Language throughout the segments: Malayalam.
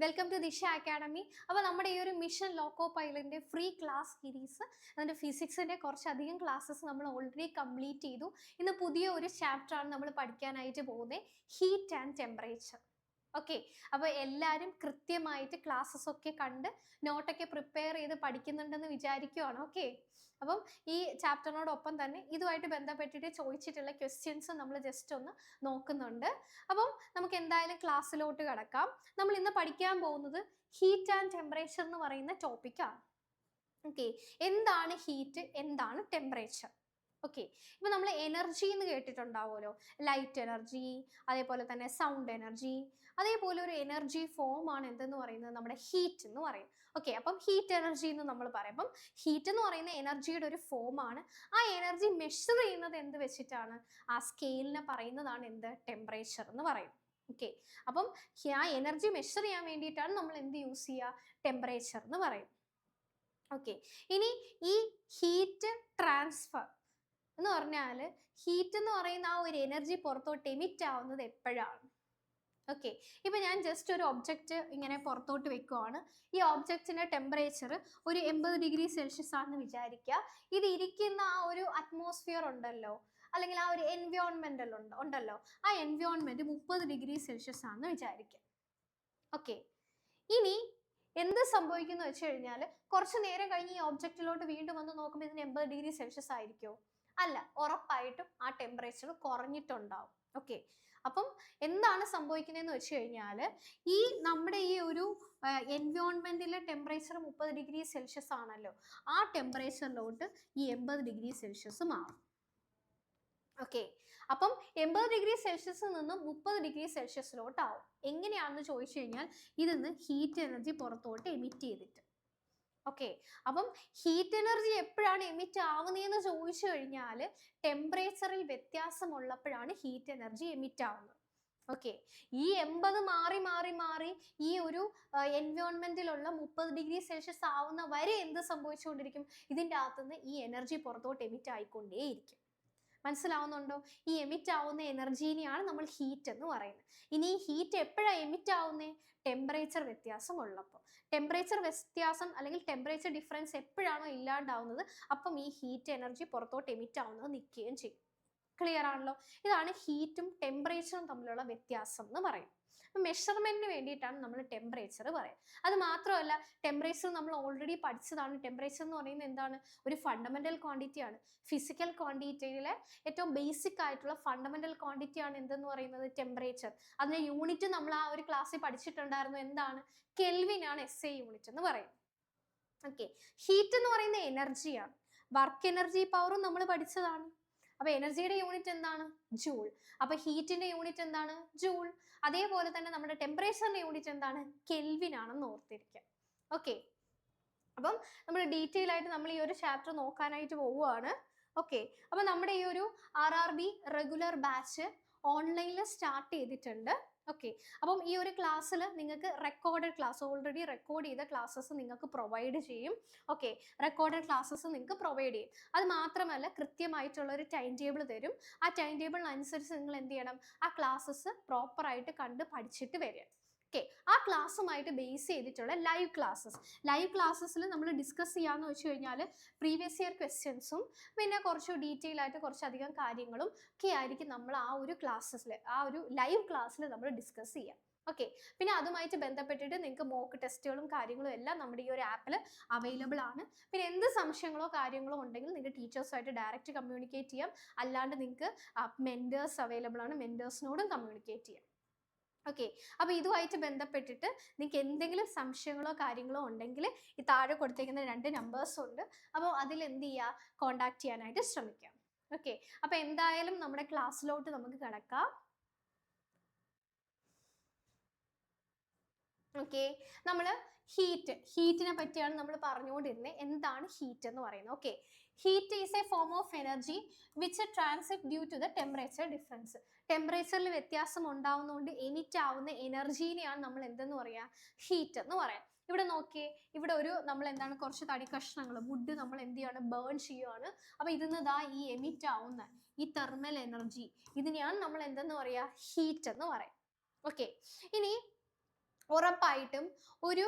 വെൽക്കം ടു ദിശ അക്കാഡമി. അപ്പോൾ നമ്മുടെ ഈ ഒരു മിഷൻ ലോക്കോ പൈലറ്റിൻ്റെ ഫ്രീ ക്ലാസ് സീരീസ്, അതിൻ്റെ ഫിസിക്സിൻ്റെ കുറച്ചധികം ക്ലാസ്സസ് നമ്മൾ ഓൾറെഡി കംപ്ലീറ്റ് ചെയ്തു. ഇന്ന് പുതിയ ഒരു ചാപ്റ്ററാണ് നമ്മൾ പഠിക്കാനായിട്ട് പോകുന്നത്, ഹീറ്റ് ആൻഡ് ടെമ്പറേച്ചർ. ഓക്കെ, അപ്പോൾ എല്ലാവരും കൃത്യമായിട്ട് ക്ലാസ്സസ് ഒക്കെ കണ്ട് നോട്ടൊക്കെ പ്രിപ്പയർ ചെയ്ത് പഠിക്കുന്നുണ്ടെന്ന് വിചാരിക്കുവാണ്. ഓക്കെ, അപ്പം ഈ ചാപ്റ്ററിനോടൊപ്പം തന്നെ ഇതുമായിട്ട് ബന്ധപ്പെട്ടിട്ട് ചോദിച്ചിട്ടുള്ള ക്വസ്റ്റ്യൻസ് നമ്മൾ ജസ്റ്റ് ഒന്ന് നോക്കുന്നുണ്ട്. അപ്പം നമുക്ക് എന്തായാലും ക്ലാസ്സിലോട്ട് കിടക്കാം. നമ്മൾ ഇന്ന് പഠിക്കാൻ പോകുന്നത് ഹീറ്റ് ആൻഡ് ടെമ്പറേച്ചർ എന്ന് പറയുന്ന ടോപ്പിക്കാണ്. ഓക്കെ, എന്താണ് ഹീറ്റ്, എന്താണ് ടെമ്പറേച്ചർ? ഓക്കെ, ഇപ്പൊ നമ്മൾ എനർജി എന്ന് കേട്ടിട്ടുണ്ടാവുമല്ലോ, ലൈറ്റ് എനർജി, അതേപോലെ തന്നെ സൗണ്ട് എനർജി, അതേപോലെ ഒരു എനർജി ഫോം ആണ് എന്തെന്ന് പറയുന്നത് നമ്മുടെ ഹീറ്റ് എന്ന് പറയും. ഓക്കെ, അപ്പം ഹീറ്റ് എനർജി എന്ന് നമ്മൾ പറയും. അപ്പം ഹീറ്റ് എന്ന് പറയുന്ന എനർജിയുടെ ഒരു ഫോം ആണ്. ആ എനർജി മെഷർ ചെയ്യുന്നത് എന്ത് വെച്ചിട്ടാണ്? ആ സ്കെയിലിനെ പറയുന്നതാണ് എന്ത്? ടെമ്പറേച്ചർ എന്ന് പറയും. ഓക്കെ, അപ്പം ആ എനർജി മെഷർ ചെയ്യാൻ വേണ്ടിയിട്ടാണ് നമ്മൾ എന്ത് യൂസ് ചെയ്യുക? ടെമ്പറേച്ചർ എന്ന് പറയും. ഓക്കെ, ഇനി ഈ ഹീറ്റ് ട്രാൻസ്ഫർ എന്ന് പറഞ്ഞാൽ ഹീറ്റ് എന്ന് പറയുന്ന ആ ഒരു എനർജി പുറത്തോട്ട് എമിറ്റ് ആവുന്നത് എപ്പോഴാണ്? ഓക്കെ, ഇപ്പൊ ഞാൻ ജസ്റ്റ് ഒരു ഒബ്ജക്റ്റ് ഇങ്ങനെ പുറത്തോട്ട് വെക്കുവാണ്. ഈ ഒബ്ജക്റ്റിന്റെ ടെമ്പറേച്ചർ ഒരു 80 ഡിഗ്രി സെൽഷ്യസ് ആണെന്ന് വിചാരിക്കുക. ഇത് ഇരിക്കുന്ന ആ ഒരു അറ്റ്മോസ്ഫിയർ ഉണ്ടല്ലോ, അല്ലെങ്കിൽ ആ ഒരു എൻവയോൺമെന്റൽ ഉണ്ടല്ലോ, ആ എൻവയോൺമെന്റ് 30 ഡിഗ്രി സെൽഷ്യസ് ആണെന്ന് വിചാരിക്കുക. ഓക്കെ, ഇനി എന്ത് സംഭവിക്കുന്നു വെച്ച് കഴിഞ്ഞാൽ കുറച്ച് നേരം കഴിഞ്ഞ് ഈ ഒബ്ജക്റ്റിലോട്ട് വീണ്ടും വന്ന് നോക്കുമ്പോൾ ഇതിന് 80 ഡിഗ്രി സെൽഷ്യസ് ആയിരിക്കുമോ? അല്ല, ഉറപ്പായിട്ടും ആ ടെമ്പറേച്ചർ കുറഞ്ഞിട്ടുണ്ടാവും. ഓക്കെ, അപ്പം എന്താണ് സംഭവിക്കുന്നതെന്ന് വെച്ച് കഴിഞ്ഞാൽ ഈ നമ്മുടെ ഈ ഒരു എൻവയോൺമെന്റിലെ ടെമ്പറേച്ചർ 30 ഡിഗ്രി സെൽഷ്യസ് ആണല്ലോ, ആ ടെമ്പറേച്ചറിലോട്ട് ഈ 80 ഡിഗ്രി സെൽഷ്യസ് മാറും. ഓക്കെ, അപ്പം 80 ഡിഗ്രി സെൽഷ്യസിൽ നിന്നും 30 ഡിഗ്രി സെൽഷ്യസിലോട്ടാവും. എങ്ങനെയാണെന്ന് ചോദിച്ചു കഴിഞ്ഞാൽ ഇതിന്ന് ഹീറ്റ് എനർജി പുറത്തോട്ട് എമിറ്റ് ചെയ്തിട്ട്. ഓക്കെ, അപ്പം ഹീറ്റ് എനർജി എപ്പോഴാണ് എമിറ്റ് ആവുന്നതെന്ന് ചോദിച്ചു കഴിഞ്ഞാൽ ടെമ്പറേച്ചറിൽ വ്യത്യാസമുള്ളപ്പോഴാണ് ഹീറ്റ് എനർജി എമിറ്റ് ആവുന്നത്. ഓക്കെ, ഈ 80 മാറി മാറി മാറി ഈ ഒരു എൻവയോൺമെന്റിലുള്ള 30 ഡിഗ്രി സെൽഷ്യസ് ആവുന്ന വരെ എന്ത് സംഭവിച്ചുകൊണ്ടിരിക്കും? ഇതിൻ്റെ അകത്തുനിന്ന് ഈ എനർജി പുറത്തോട്ട് എമിറ്റ് ആയിക്കൊണ്ടേയിരിക്കും. മനസ്സിലാവുന്നുണ്ടോ? ഈ എമിറ്റ് ആവുന്ന എനർജീനെയാണ് നമ്മൾ ഹീറ്റ് എന്ന് പറയുന്നത്. ഇനി ഈ ഹീറ്റ് എപ്പോഴാണ് എമിറ്റ് ആവുന്നത്? ടെമ്പറേച്ചർ വ്യത്യാസം ഉള്ളപ്പോൾ. ടെമ്പറേച്ചർ വ്യത്യാസം അല്ലെങ്കിൽ ടെമ്പറേച്ചർ ഡിഫറൻസ് എപ്പോഴാണോ ഇല്ലാണ്ടാവുന്നത്, അപ്പം ഈ ഹീറ്റ് എനർജി പുറത്തോട്ട് എമിറ്റ് ആവുന്നത് നിൽക്കുകയും ചെയ്യും. ക്ലിയർ ആണല്ലോ? ഇതാണ് ഹീറ്റും ടെമ്പറേച്ചറും തമ്മിലുള്ള വ്യത്യാസം എന്ന് പറയും. മെഷർമെന്റിന് വേണ്ടിയിട്ടാണ് നമ്മൾ ടെമ്പറേച്ചർ പറയുക. അത് മാത്രമല്ല, ടെമ്പറേച്ചർ നമ്മൾ ഓൾറെഡി പഠിച്ചതാണ്. ടെമ്പറേച്ചർ എന്ന് പറയുന്നത് എന്താണ്? ഒരു ഫണ്ടമെന്റൽ ക്വാണ്ടിറ്റി ആണ്. ഫിസിക്കൽ ക്വാണ്ടിറ്റിയിലെ ഏറ്റവും ബേസിക് ആയിട്ടുള്ള ഫണ്ടമെന്റൽ ക്വാണ്ടിറ്റി ആണ് എന്തെന്ന് പറയുന്നത്? ടെമ്പറേച്ചർ. അതിന്റെ യൂണിറ്റ് നമ്മൾ ആ ഒരു ക്ലാസ്സിൽ പഠിച്ചിട്ടുണ്ടായിരുന്നു. എന്താണ്? കെൽവിൻ ആണ് SI യൂണിറ്റ് എന്ന് പറയുന്നത്. ഓക്കെ, ഹീറ്റ് എന്ന് പറയുന്ന എനർജിയാണ്. വർക്ക് എനർജി പവറും നമ്മൾ പഠിച്ചതാണ്. അപ്പൊ എനർജിയുടെ യൂണിറ്റ് എന്താണ്? ജൂൾ. അപ്പൊ ഹീറ്റിന്റെ യൂണിറ്റ് എന്താണ്? ജൂൾ. അതേപോലെ തന്നെ നമ്മുടെ ടെമ്പറേച്ചറിന്റെ യൂണിറ്റ് എന്താണ്? കെൽവിൻ ആണെന്ന് ഓർത്തിരിക്കുക. ഓക്കെ, അപ്പം നമ്മൾ ഡീറ്റെയിൽ ആയിട്ട് നമ്മൾ ഈ ഒരു ചാപ്റ്റർ നോക്കാനായിട്ട് പോവുകയാണ്. ഓക്കെ, അപ്പൊ നമ്മുടെ ഈ ഒരു RRB റെഗുലർ ബാച്ച് ഓൺലൈനിൽ സ്റ്റാർട്ട് ചെയ്തിട്ടുണ്ട്. ഓക്കെ, അപ്പം ഈ ഒരു ക്ലാസ്സിൽ നിങ്ങൾക്ക് റെക്കോർഡഡ് ക്ലാസ്, ഓൾറെഡി റെക്കോർഡ് ചെയ്ത ക്ലാസ്സസ് നിങ്ങൾക്ക് പ്രൊവൈഡ് ചെയ്യും. ഓക്കെ, റെക്കോർഡഡ് ക്ലാസ്സസ് നിങ്ങൾക്ക് പ്രൊവൈഡ് ചെയ്യും. അത് മാത്രമല്ല, കൃത്യമായിട്ടുള്ള ഒരു ടൈം ടേബിൾ തരും. ആ ടൈം ടേബിളിനനുസരിച്ച് നിങ്ങൾ എന്ത് ചെയ്യണം? ആ ക്ലാസ്സസ് പ്രോപ്പറായിട്ട് കണ്ട് പഠിച്ചിട്ട് വരിക. ഓക്കെ, ആ ക്ലാസ്സുമായിട്ട് ബേസ് ചെയ്തിട്ടുള്ള ലൈവ് ക്ലാസ്സസിൽ നമ്മൾ ഡിസ്കസ് ചെയ്യാമെന്ന് വെച്ച് കഴിഞ്ഞാൽ പ്രീവിയസ് ഇയർ ക്വസ്റ്റ്യൻസും പിന്നെ കുറച്ച് ഡീറ്റെയിൽ ആയിട്ട് കുറച്ചധികം കാര്യങ്ങളും ഒക്കെ ആയിരിക്കും നമ്മൾ ആ ഒരു ലൈവ് ക്ലാസ്സിൽ നമ്മൾ ഡിസ്കസ് ചെയ്യാം. ഓക്കെ, പിന്നെ അതുമായിട്ട് ബന്ധപ്പെട്ടിട്ട് നിങ്ങൾക്ക് മോക്ക് ടെസ്റ്റുകളും കാര്യങ്ങളും എല്ലാം നമ്മുടെ ഈ ഒരു ആപ്പിൽ അവൈലബിൾ ആണ്. പിന്നെ എന്ത് സംശയങ്ങളോ കാര്യങ്ങളോ ഉണ്ടെങ്കിൽ നിങ്ങൾക്ക് ടീച്ചേഴ്സുമായിട്ട് ഡയറക്റ്റ് കമ്മ്യൂണിക്കേറ്റ് ചെയ്യാം. അല്ലാണ്ട് നിങ്ങൾക്ക് മെൻറ്റേഴ്സ് അവൈലബിൾ ആണ്, മെൻറ്റേഴ്സിനോടും കമ്മ്യൂണിക്കേറ്റ് ചെയ്യാം. ഓക്കെ, അപ്പോൾ ഇതുമായിട്ട് ബന്ധപ്പെട്ടിട്ട് നിങ്ങൾക്ക് എന്തെങ്കിലും സംശയങ്ങളോ കാര്യങ്ങളോ ഉണ്ടെങ്കിൽ ഈ താഴെ കൊടുത്തേക്കുന്ന 2 നമ്പേഴ്സ് ഉണ്ട്. അപ്പോൾ അതിൽ എന്ത് ചെയ്യുക? കോൺടാക്ട് ചെയ്യാനായിട്ട് ശ്രമിക്കാം. ഓക്കെ, അപ്പോൾ എന്തായാലും നമ്മുടെ ക്ലാസ്സിലോട്ട് നമുക്ക് കിടക്കാം. ഓക്കെ, നമ്മൾ ഹീറ്റിനെ പറ്റിയാണ് നമ്മൾ പറഞ്ഞുകൊണ്ടിരുന്നത്. എന്താണ് ഹീറ്റ് എന്ന് പറയുന്നത്? Okay, heat is a form of energy which transit due to the temperature difference. ടെമ്പറേച്ചറിൽ വ്യത്യാസം ഉണ്ടാവുന്നതുകൊണ്ട് എമിറ്റ് ആവുന്ന എനർജീനെയാണ് നമ്മൾ എന്തെന്ന് പറയുക? ഹീറ്റ് എന്ന് പറയാം. ഇവിടെ നോക്കിയേ, ഇവിടെ നമ്മൾ എന്താണ് കുറച്ച് തടി കഷ്ണങ്ങൾ, വുഡ് നമ്മൾ എന്ത് ചെയ്യാണ്? ബേൺ ചെയ്യുകയാണ്. അപ്പൊ ഇതിന്ന് ഈ എമിറ്റ് ആവുന്ന ഈ തെർമൽ എനർജി, ഇതിനെയാണ് നമ്മൾ എന്തെന്ന് പറയുക? ഹീറ്റ് എന്ന് പറയാം. ഓക്കെ, ഇനി ഉറപ്പായിട്ടും ഒരു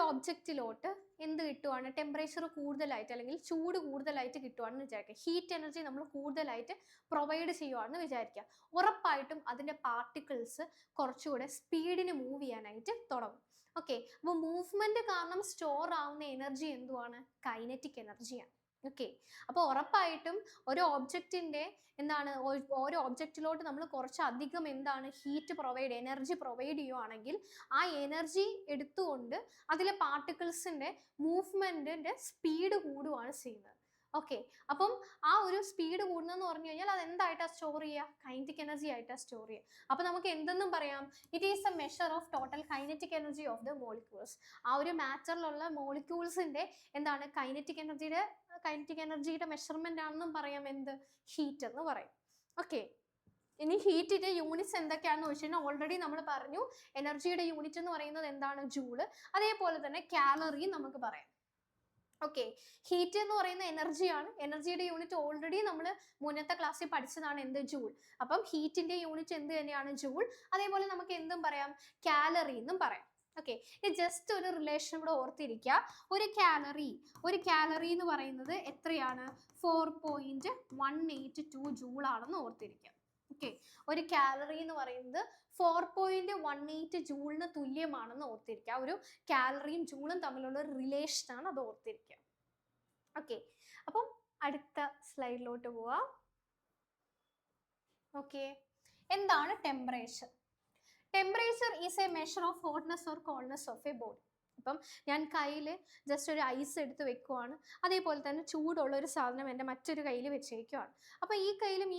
ഒബ്ജക്റ്റിലോട്ട് എന്ത് കിട്ടുവാണ്, ടെമ്പറേച്ചർ കൂടുതലായിട്ട് അല്ലെങ്കിൽ ചൂട് കൂടുതലായിട്ട് കിട്ടുവാണെന്ന് വിചാരിക്കുക, ഹീറ്റ് എനർജി നമ്മൾ കൂടുതലായിട്ട് പ്രൊവൈഡ് ചെയ്യുവാണെന്ന് വിചാരിക്കുക. ഉറപ്പായിട്ടും അതിൻ്റെ പാർട്ടിക്കിൾസ് കുറച്ചുകൂടെ സ്പീഡിന് മൂവ് ചെയ്യാനായിട്ട് തുടങ്ങും. ഓക്കെ, അപ്പോൾ മൂവ്മെന്റ് കാരണം സ്റ്റോർ ആവുന്ന എനർജി എന്തുവാണ്, കൈനറ്റിക് എനർജിയാണ്. ഓക്കെ, അപ്പോൾ ഉറപ്പായിട്ടും ഒരു ഓബ്ജക്റ്റിന്റെ എന്താണ്, ഓരോ ഒബ്ജക്റ്റിലോട്ട് നമ്മൾ കുറച്ചധികം എന്താണ് ഹീറ്റ് എനർജി പ്രൊവൈഡ് ചെയ്യുവാണെങ്കിൽ ആ എനർജി എടുത്തുകൊണ്ട് അതിലെ പാർട്ടിക്കിൾസിന്റെ മൂവ്മെന്റിന്റെ സ്പീഡ് കൂടുകയാണ് ചെയ്യുന്നത്. ഓക്കെ, അപ്പം ആ ഒരു സ്പീഡ് കൂടുന്നതെന്ന് പറഞ്ഞു കഴിഞ്ഞാൽ അത് എന്തായിട്ടാണ് സ്റ്റോർ ചെയ്യുക, കൈനറ്റിക് എനർജി ആയിട്ടാണ് സ്റ്റോർ ചെയ്യുക. അപ്പൊ നമുക്ക് എന്തെന്നും പറയാം, it is A measure of total kinetic energy of the molecules. ആ ഒരു മാറ്ററിലുള്ള മോളിക്യൂൾസിന്റെ എന്താണ് കൈനറ്റിക് എനർജിയുടെ മെഷർമെന്റ് ആണെന്നും പറയാം, എന്ത്, ഹീറ്റ് എന്ന് പറയും. ഓക്കെ, ഇനി ഹീറ്റിന്റെ യൂണിറ്റ്സ് എന്തൊക്കെയാണെന്ന് വെച്ച് കഴിഞ്ഞാൽ ഓൾറെഡി നമ്മൾ പറഞ്ഞു, എനർജിയുടെ യൂണിറ്റ് എന്ന് പറയുന്നത് എന്താണ്, ജൂള്. അതേപോലെ തന്നെ കാലറി നമുക്ക് പറയാം. ഓക്കെ, ഹീറ്റ് എന്ന് പറയുന്ന എനർജിയാണ്. എനർജിയുടെ യൂണിറ്റ് ഓൾറെഡി നമ്മൾ മുന്നത്തെ ക്ലാസ്സിൽ പഠിച്ചതാണ്, എന്ത്, ജൂൾ. അപ്പം ഹീറ്റിന്റെ യൂണിറ്റ് എന്ത് തന്നെയാണ്, ജൂൾ. അതേപോലെ നമുക്ക് എന്തും പറയാം, കാലറി എന്നും പറയാം. ഓക്കെ, ഇത് ജസ്റ്റ് ഒരു റിലേഷൻ ഇവിടെ ഓർത്തിരിക്കുക. ഒരു കാലറി എന്ന് പറയുന്നത് എത്രയാണ്, 4.182 ജൂൾ ആണെന്ന് ഓർത്തിരിക്കുക. ഓക്കെ, ഒരു കാലറി എന്ന് പറയുന്നത് 4.18 ജൂളിന് തുല്യമാണെന്ന് ഓർത്തിരിക്കുക. ഒരു കാലറിയും ജൂളും തമ്മിലുള്ള ഒരു റിലേഷൻ ആണ്, അത് ഓർത്തിരിക്കുക. ഓക്കെ, അപ്പം അടുത്ത സ്ലൈഡിലോട്ട് പോവാം. ഓക്കെ, എന്താണ് temperature? Temperature is A measure of hotness or coldness of A body. അപ്പം ഞാൻ കയ്യിൽ ജസ്റ്റ് ഒരു ഐസ് എടുത്ത് വെക്കുവാണ്, അതേപോലെ തന്നെ ചൂടുള്ള ഒരു സാധനം എൻ്റെ മറ്റൊരു കയ്യിൽ വെച്ചേക്കുവാണ്. അപ്പം ഈ കയ്യിലും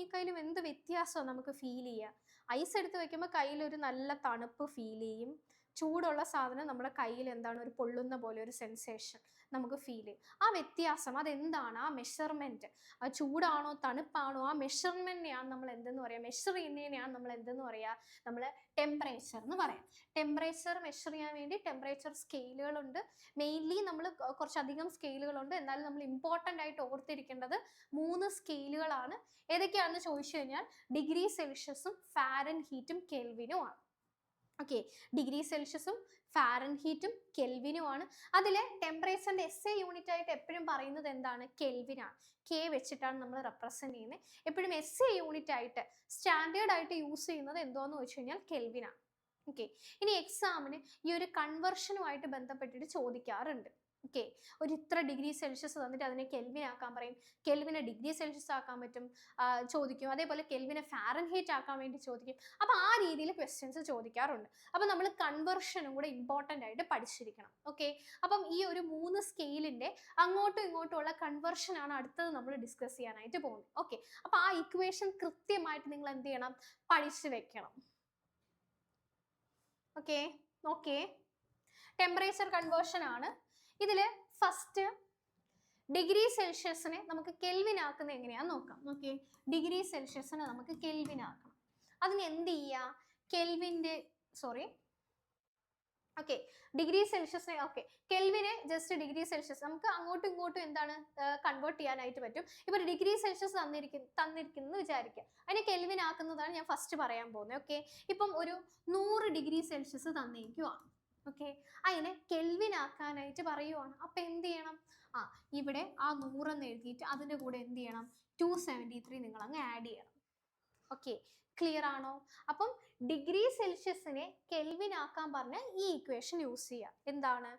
എന്ത് വ്യത്യാസമാണ് നമുക്ക് ഫീൽ ചെയ്യുക? ഐസ് എടുത്ത് വെക്കുമ്പോൾ കയ്യിൽ ഒരു നല്ല തണുപ്പ് ഫീൽ ചെയ്യും, ചൂടുള്ള സാധനം നമ്മുടെ കയ്യിൽ എന്താണ്, ഒരു പൊള്ളുന്ന പോലെ ഒരു സെൻസേഷൻ നമുക്ക് ഫീൽ ചെയ്യും. ആ വ്യത്യാസം അതെന്താണ്, ആ മെഷർമെൻറ്റ്, ആ ചൂടാണോ തണുപ്പാണോ, ആ മെഷർമെൻറ്റിനെയാണ് നമ്മൾ എന്തെന്ന് പറയുക, മെഷർ ചെയ്യുന്നതിനെയാണ് നമ്മൾ എന്തെന്ന് പറയുക, നമ്മൾ ടെമ്പറേച്ചർ എന്ന് പറയാം. ടെമ്പറേച്ചർ മെഷർ ചെയ്യാൻ വേണ്ടി ടെമ്പറേച്ചർ സ്കെയിലുകളുണ്ട്. മെയിൻലി നമ്മൾ കുറച്ചധികം സ്കെയിലുകളുണ്ട്, എന്നാലും നമ്മൾ ഇമ്പോർട്ടൻ്റ് ആയിട്ട് ഓർത്തിരിക്കേണ്ടത് 3 സ്കെയിലുകളാണ്. ഏതൊക്കെയാണെന്ന് ചോദിച്ചു കഴിഞ്ഞാൽ ഡിഗ്രി സെൽഷ്യസും ഫാരൻഹീറ്റും കെൽവിനുമാണ്. ഓക്കെ, ഡിഗ്രി സെൽഷ്യസും ഫാരൻഹീറ്റും കെൽവിനുമാണ്. അതിൽ ടെമ്പറേച്ചറിന്റെ SI യൂണിറ്റ് ആയിട്ട് എപ്പോഴും പറയുന്നത് എന്താണ്, കെൽവിനാണ്. കെ വെച്ചിട്ടാണ് നമ്മൾ റെപ്രസെന്റ് ചെയ്യുന്നത്. എപ്പോഴും SI യൂണിറ്റ് ആയിട്ട് സ്റ്റാൻഡേർഡ് ആയിട്ട് യൂസ് ചെയ്യുന്നത് എന്തോന്ന് വെച്ച് കഴിഞ്ഞാൽ കെൽവിനാണ്. ഓക്കെ, ഇനി എക്സാമിന് ഈ ഒരു കൺവെർഷനുമായിട്ട് ബന്ധപ്പെട്ടിട്ട് ചോദിക്കാറുണ്ട്. ഓക്കെ, ഒരു ഇത്ര ഡിഗ്രി സെൽഷ്യസ് തന്നിട്ട് അതിനെ കെൽവിൻ ആക്കാൻ പറയും, കെൽവിനെ ഡിഗ്രി സെൽഷ്യസ് ആക്കാൻ പറ്റും ചോദിക്കും, അതേപോലെ കെൽവിനെ ഫാരൻഹീറ്റ് ആക്കാൻ വേണ്ടി ചോദിക്കും. അപ്പം ആ രീതിയിൽ ക്വസ്റ്റ്യൻസ് ചോദിക്കാറുണ്ട്. അപ്പം നമ്മൾ കൺവെർഷനും കൂടെ ഇമ്പോർട്ടൻ്റ് ആയിട്ട് പഠിച്ചിരിക്കണം. ഓക്കെ, അപ്പം ഈ ഒരു 3 സ്കെയിലിൻ്റെ അങ്ങോട്ടും ഇങ്ങോട്ടുമുള്ള കൺവെർഷനാണ് അടുത്തത് നമ്മൾ ഡിസ്കസ് ചെയ്യാനായിട്ട് പോകുന്നത്. ഓക്കെ, അപ്പം ആ ഇക്വേഷൻ കൃത്യമായിട്ട് നിങ്ങൾ എന്ത് ചെയ്യണം, പഠിച്ചു വെക്കണം. ഓക്കെ, ഓക്കെ, ടെമ്പറേച്ചർ കൺവേർഷൻ ആണ്. ഇതിൽ ഫസ്റ്റ് ഡിഗ്രി സെൽഷ്യസിനെ നമുക്ക് കെൽവിൻ ആക്കുന്നത് എങ്ങനെയാണെന്ന് നോക്കാം. ഓക്കെ, ഡിഗ്രി സെൽഷ്യസിനെ നമുക്ക് കെൽവിൻ ആക്കണം. അതിന് എന്ത് ചെയ്യുക, ഓക്കെ, ഡിഗ്രി സെൽഷ്യസിനെ, ഓക്കെ, കെൽവിനെ ജസ്റ്റ് ഡിഗ്രി സെൽഷ്യസ് നമുക്ക് അങ്ങോട്ടും ഇങ്ങോട്ടും എന്താണ് കൺവേർട്ട് ചെയ്യാനായിട്ട് പറ്റും. ഇപ്പൊ ഡിഗ്രി സെൽഷ്യസ് തന്നിരിക്കുന്നു വിചാരിക്കുക, അതിനെ കെൽവിൻ ആക്കുന്നതാണ് ഞാൻ ഫസ്റ്റ് പറയാൻ പോകുന്നത്. ഓക്കെ, ഇപ്പം ഒരു 100 ഡിഗ്രി സെൽഷ്യസ് തന്നിരിക്കുവാണ്. ഓക്കെ, അതിനെ കെൽവിൻ ആക്കാനായിട്ട് പറയുവാണ്. അപ്പൊ എന്ത് ചെയ്യണം, ഇവിടെ ആ 100 എന്ന് എഴുതിയിട്ട് അതിൻ്റെ കൂടെ എന്ത് ചെയ്യണം, 273 നിങ്ങൾ അങ്ങ് ആഡ് ചെയ്യണം. ഓക്കെ, ക്ലിയർ ആണോ? അപ്പം ഡിഗ്രി സെൽഷ്യസിനെ കെൽവിൻ ആക്കാൻ പറഞ്ഞ ഈ ഇക്വേഷൻ യൂസ് ചെയ്യുക. എന്താണ്,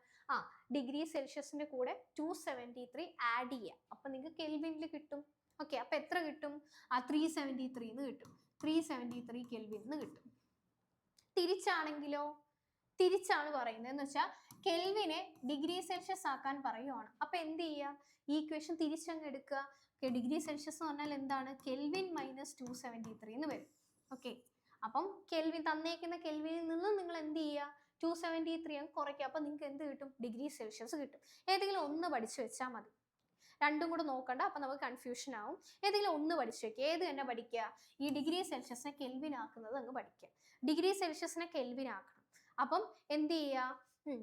ഡിഗ്രി സെൽഷ്യസിന്റെ കൂടെ 273 ആഡ് ചെയ്യുക. അപ്പൊ നിങ്ങൾക്ക് കെൽവിനിൽ കിട്ടും. ഓക്കെ, അപ്പൊ എത്ര കിട്ടും, 373 എന്ന് കിട്ടും, 373 കെൽവിൻ എന്ന് കിട്ടും. തിരിച്ചാണ് പറയുന്നത് എന്ന് വെച്ചാൽ കെൽവിനെ ഡിഗ്രി സെൽഷ്യസ് ആക്കാൻ പറയുവാണ്. അപ്പൊ എന്ത് ചെയ്യുക, ഈ ഇക്വേഷൻ തിരിച്ചങ്ങ് എടുക്കുക. ഡിഗ്രി സെൽഷ്യസ് എന്ന് പറഞ്ഞാൽ എന്താണ്, കെൽവിൻ മൈനസ് 273 എന്ന് വരും. ഓക്കെ, അപ്പം കെൽവിൻ തന്നേക്കുന്ന കെൽവിനിൽ നിന്ന് നിങ്ങൾ എന്ത് ചെയ്യുക, 273 അങ്ങ് കുറയ്ക്കുക. അപ്പം നിങ്ങൾക്ക് എന്ത് കിട്ടും, ഡിഗ്രി സെൽഷ്യസ് കിട്ടും. ഏതെങ്കിലും ഒന്ന് പഠിച്ചു വെച്ചാൽ മതി, രണ്ടും കൂടെ നോക്കണ്ട, അപ്പം നമുക്ക് കൺഫ്യൂഷൻ ആവും. ഏതെങ്കിലും ഒന്ന് പഠിച്ചു വെക്കുക. ഏത് തന്നെ പഠിക്കുക, ഈ ഡിഗ്രി സെൽഷ്യസിനെ കെൽവിൻ ആക്കുന്നത് അങ്ങ് പഠിക്കുക. ഡിഗ്രി സെൽഷ്യസിനെ കെൽവിൻ ആക്കണം. അപ്പം എന്ത് ചെയ്യുക,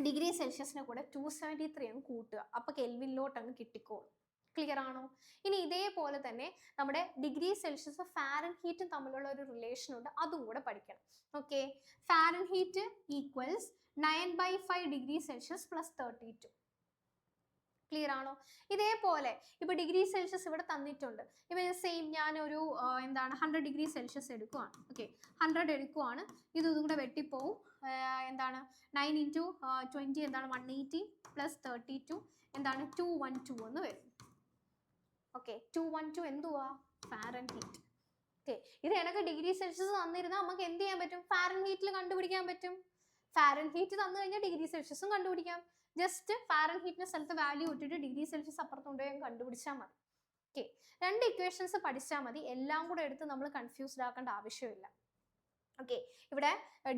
ഡിഗ്രി സെൽഷ്യസിനെ കൂടെ 273 അങ്ങ് കൂട്ടുക. അപ്പം കെൽവിനിലോട്ട് അങ്ങ് കിട്ടിക്കോളും. ക്ലിയർ ആണോ? ഇനി ഇതേപോലെ തന്നെ നമ്മുടെ ഡിഗ്രി സെൽഷ്യസ് ഫാരൻഹീറ്റും തമ്മിലുള്ള ഒരു റിലേഷൻ ഉണ്ട്, അതും കൂടെ പഠിക്കണം. Okay, Fahrenheit equals 9/5 degree Celsius plus 32. Clear ആണോ? ഇതേപോലെ ഇപ്പൊ ഡിഗ്രി സെൽഷ്യസ് ഇവിടെ തന്നിട്ടുണ്ട്. ഇപ്പൊ സെയിം ഞാനൊരു എന്താണ് 100 ഡിഗ്രി സെൽഷ്യസ് എടുക്കുവാണ്. ഓക്കെ, 100 എടുക്കുവാണ്. ഇതും കൂടെ വെട്ടിപ്പോവും. എന്താണ് 9 ഇൻറ്റു 20 എന്താണ് 180 പ്ലസ് 32 എന്താണ് 212 എന്ന് വരും. ഓക്കെ, 212 എന്തുവാ? ഫാരൻഹീറ്റ്. ഓക്കെ, ഇത് എനിക്ക് ഡിഗ്രി സെൽഷ്യസ് തന്നിരുന്നാൽ നമുക്ക് എന്ത് ചെയ്യാൻ പറ്റും? ഫാരൻഹീറ്റിൽ കണ്ടുപിടിക്കാൻ പറ്റും. ഫാരൻഹീറ്റ് തന്നു കഴിഞ്ഞാൽ ഡിഗ്രി സെൽഷ്യസും കണ്ടുപിടിക്കാം. ജസ്റ്റ് ഫാരൻഹീറ്റിന്റെ സ്ഥലത്ത് വാല്യൂ ഇട്ടിട്ട് ഡിഗ്രി സെൽഷ്യസ് അപ്പുറത്ത് കൊണ്ടുപോയി കണ്ടുപിടിച്ചാൽ മതി. ഓക്കെ, 2 ഇക്വേഷൻസ് പഠിച്ചാൽ മതി. എല്ലാം കൂടെ എടുത്ത് നമ്മൾ കൺഫ്യൂസ്ഡ് ആക്കേണ്ട ആവശ്യമില്ല. ഓക്കെ, ഇവിടെ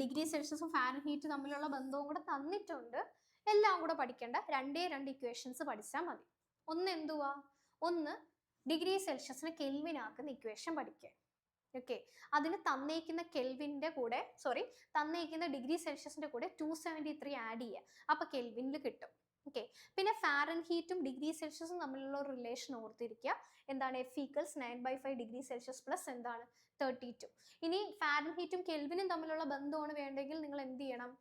ഡിഗ്രി സെൽഷ്യസും ഫാരൻഹീറ്റ് തമ്മിലുള്ള ബന്ധവും കൂടെ തന്നിട്ടുണ്ട്. എല്ലാം കൂടെ പഠിക്കേണ്ട 2 ഇക്വേഷൻസ് പഠിച്ചാൽ മതി. ഒന്ന് എന്തുവാ? ഒന്ന് ഡിഗ്രി സെൽഷ്യസിനെ കെൽവിൻ ആക്കുന്ന ഇക്വേഷൻ പഠിക്കുക. ഓക്കെ, അതിന് തന്നേക്കുന്ന കെൽവിൻ്റെ കൂടെ തന്നേക്കുന്ന ഡിഗ്രി സെൽഷ്യസിന്റെ കൂടെ 273 ആഡ് ചെയ്യുക, അപ്പൊ കെൽവിനിൽ കിട്ടും. ഓക്കെ, പിന്നെ ഫാരൻഹീറ്റും ഡിഗ്രി സെൽഷ്യസും തമ്മിലുള്ള റിലേഷൻ ഓർത്തിരിക്കുക. എന്താണ്? F equals 9/5 degree Celsius plus എന്താണ് 32. ഇനി ഫാരൻഹീറ്റും കെൽവിനും തമ്മിലുള്ള ബന്ധമാണ് വേണ്ടെങ്കിൽ നിങ്ങൾ എന്ത് ചെയ്യണം?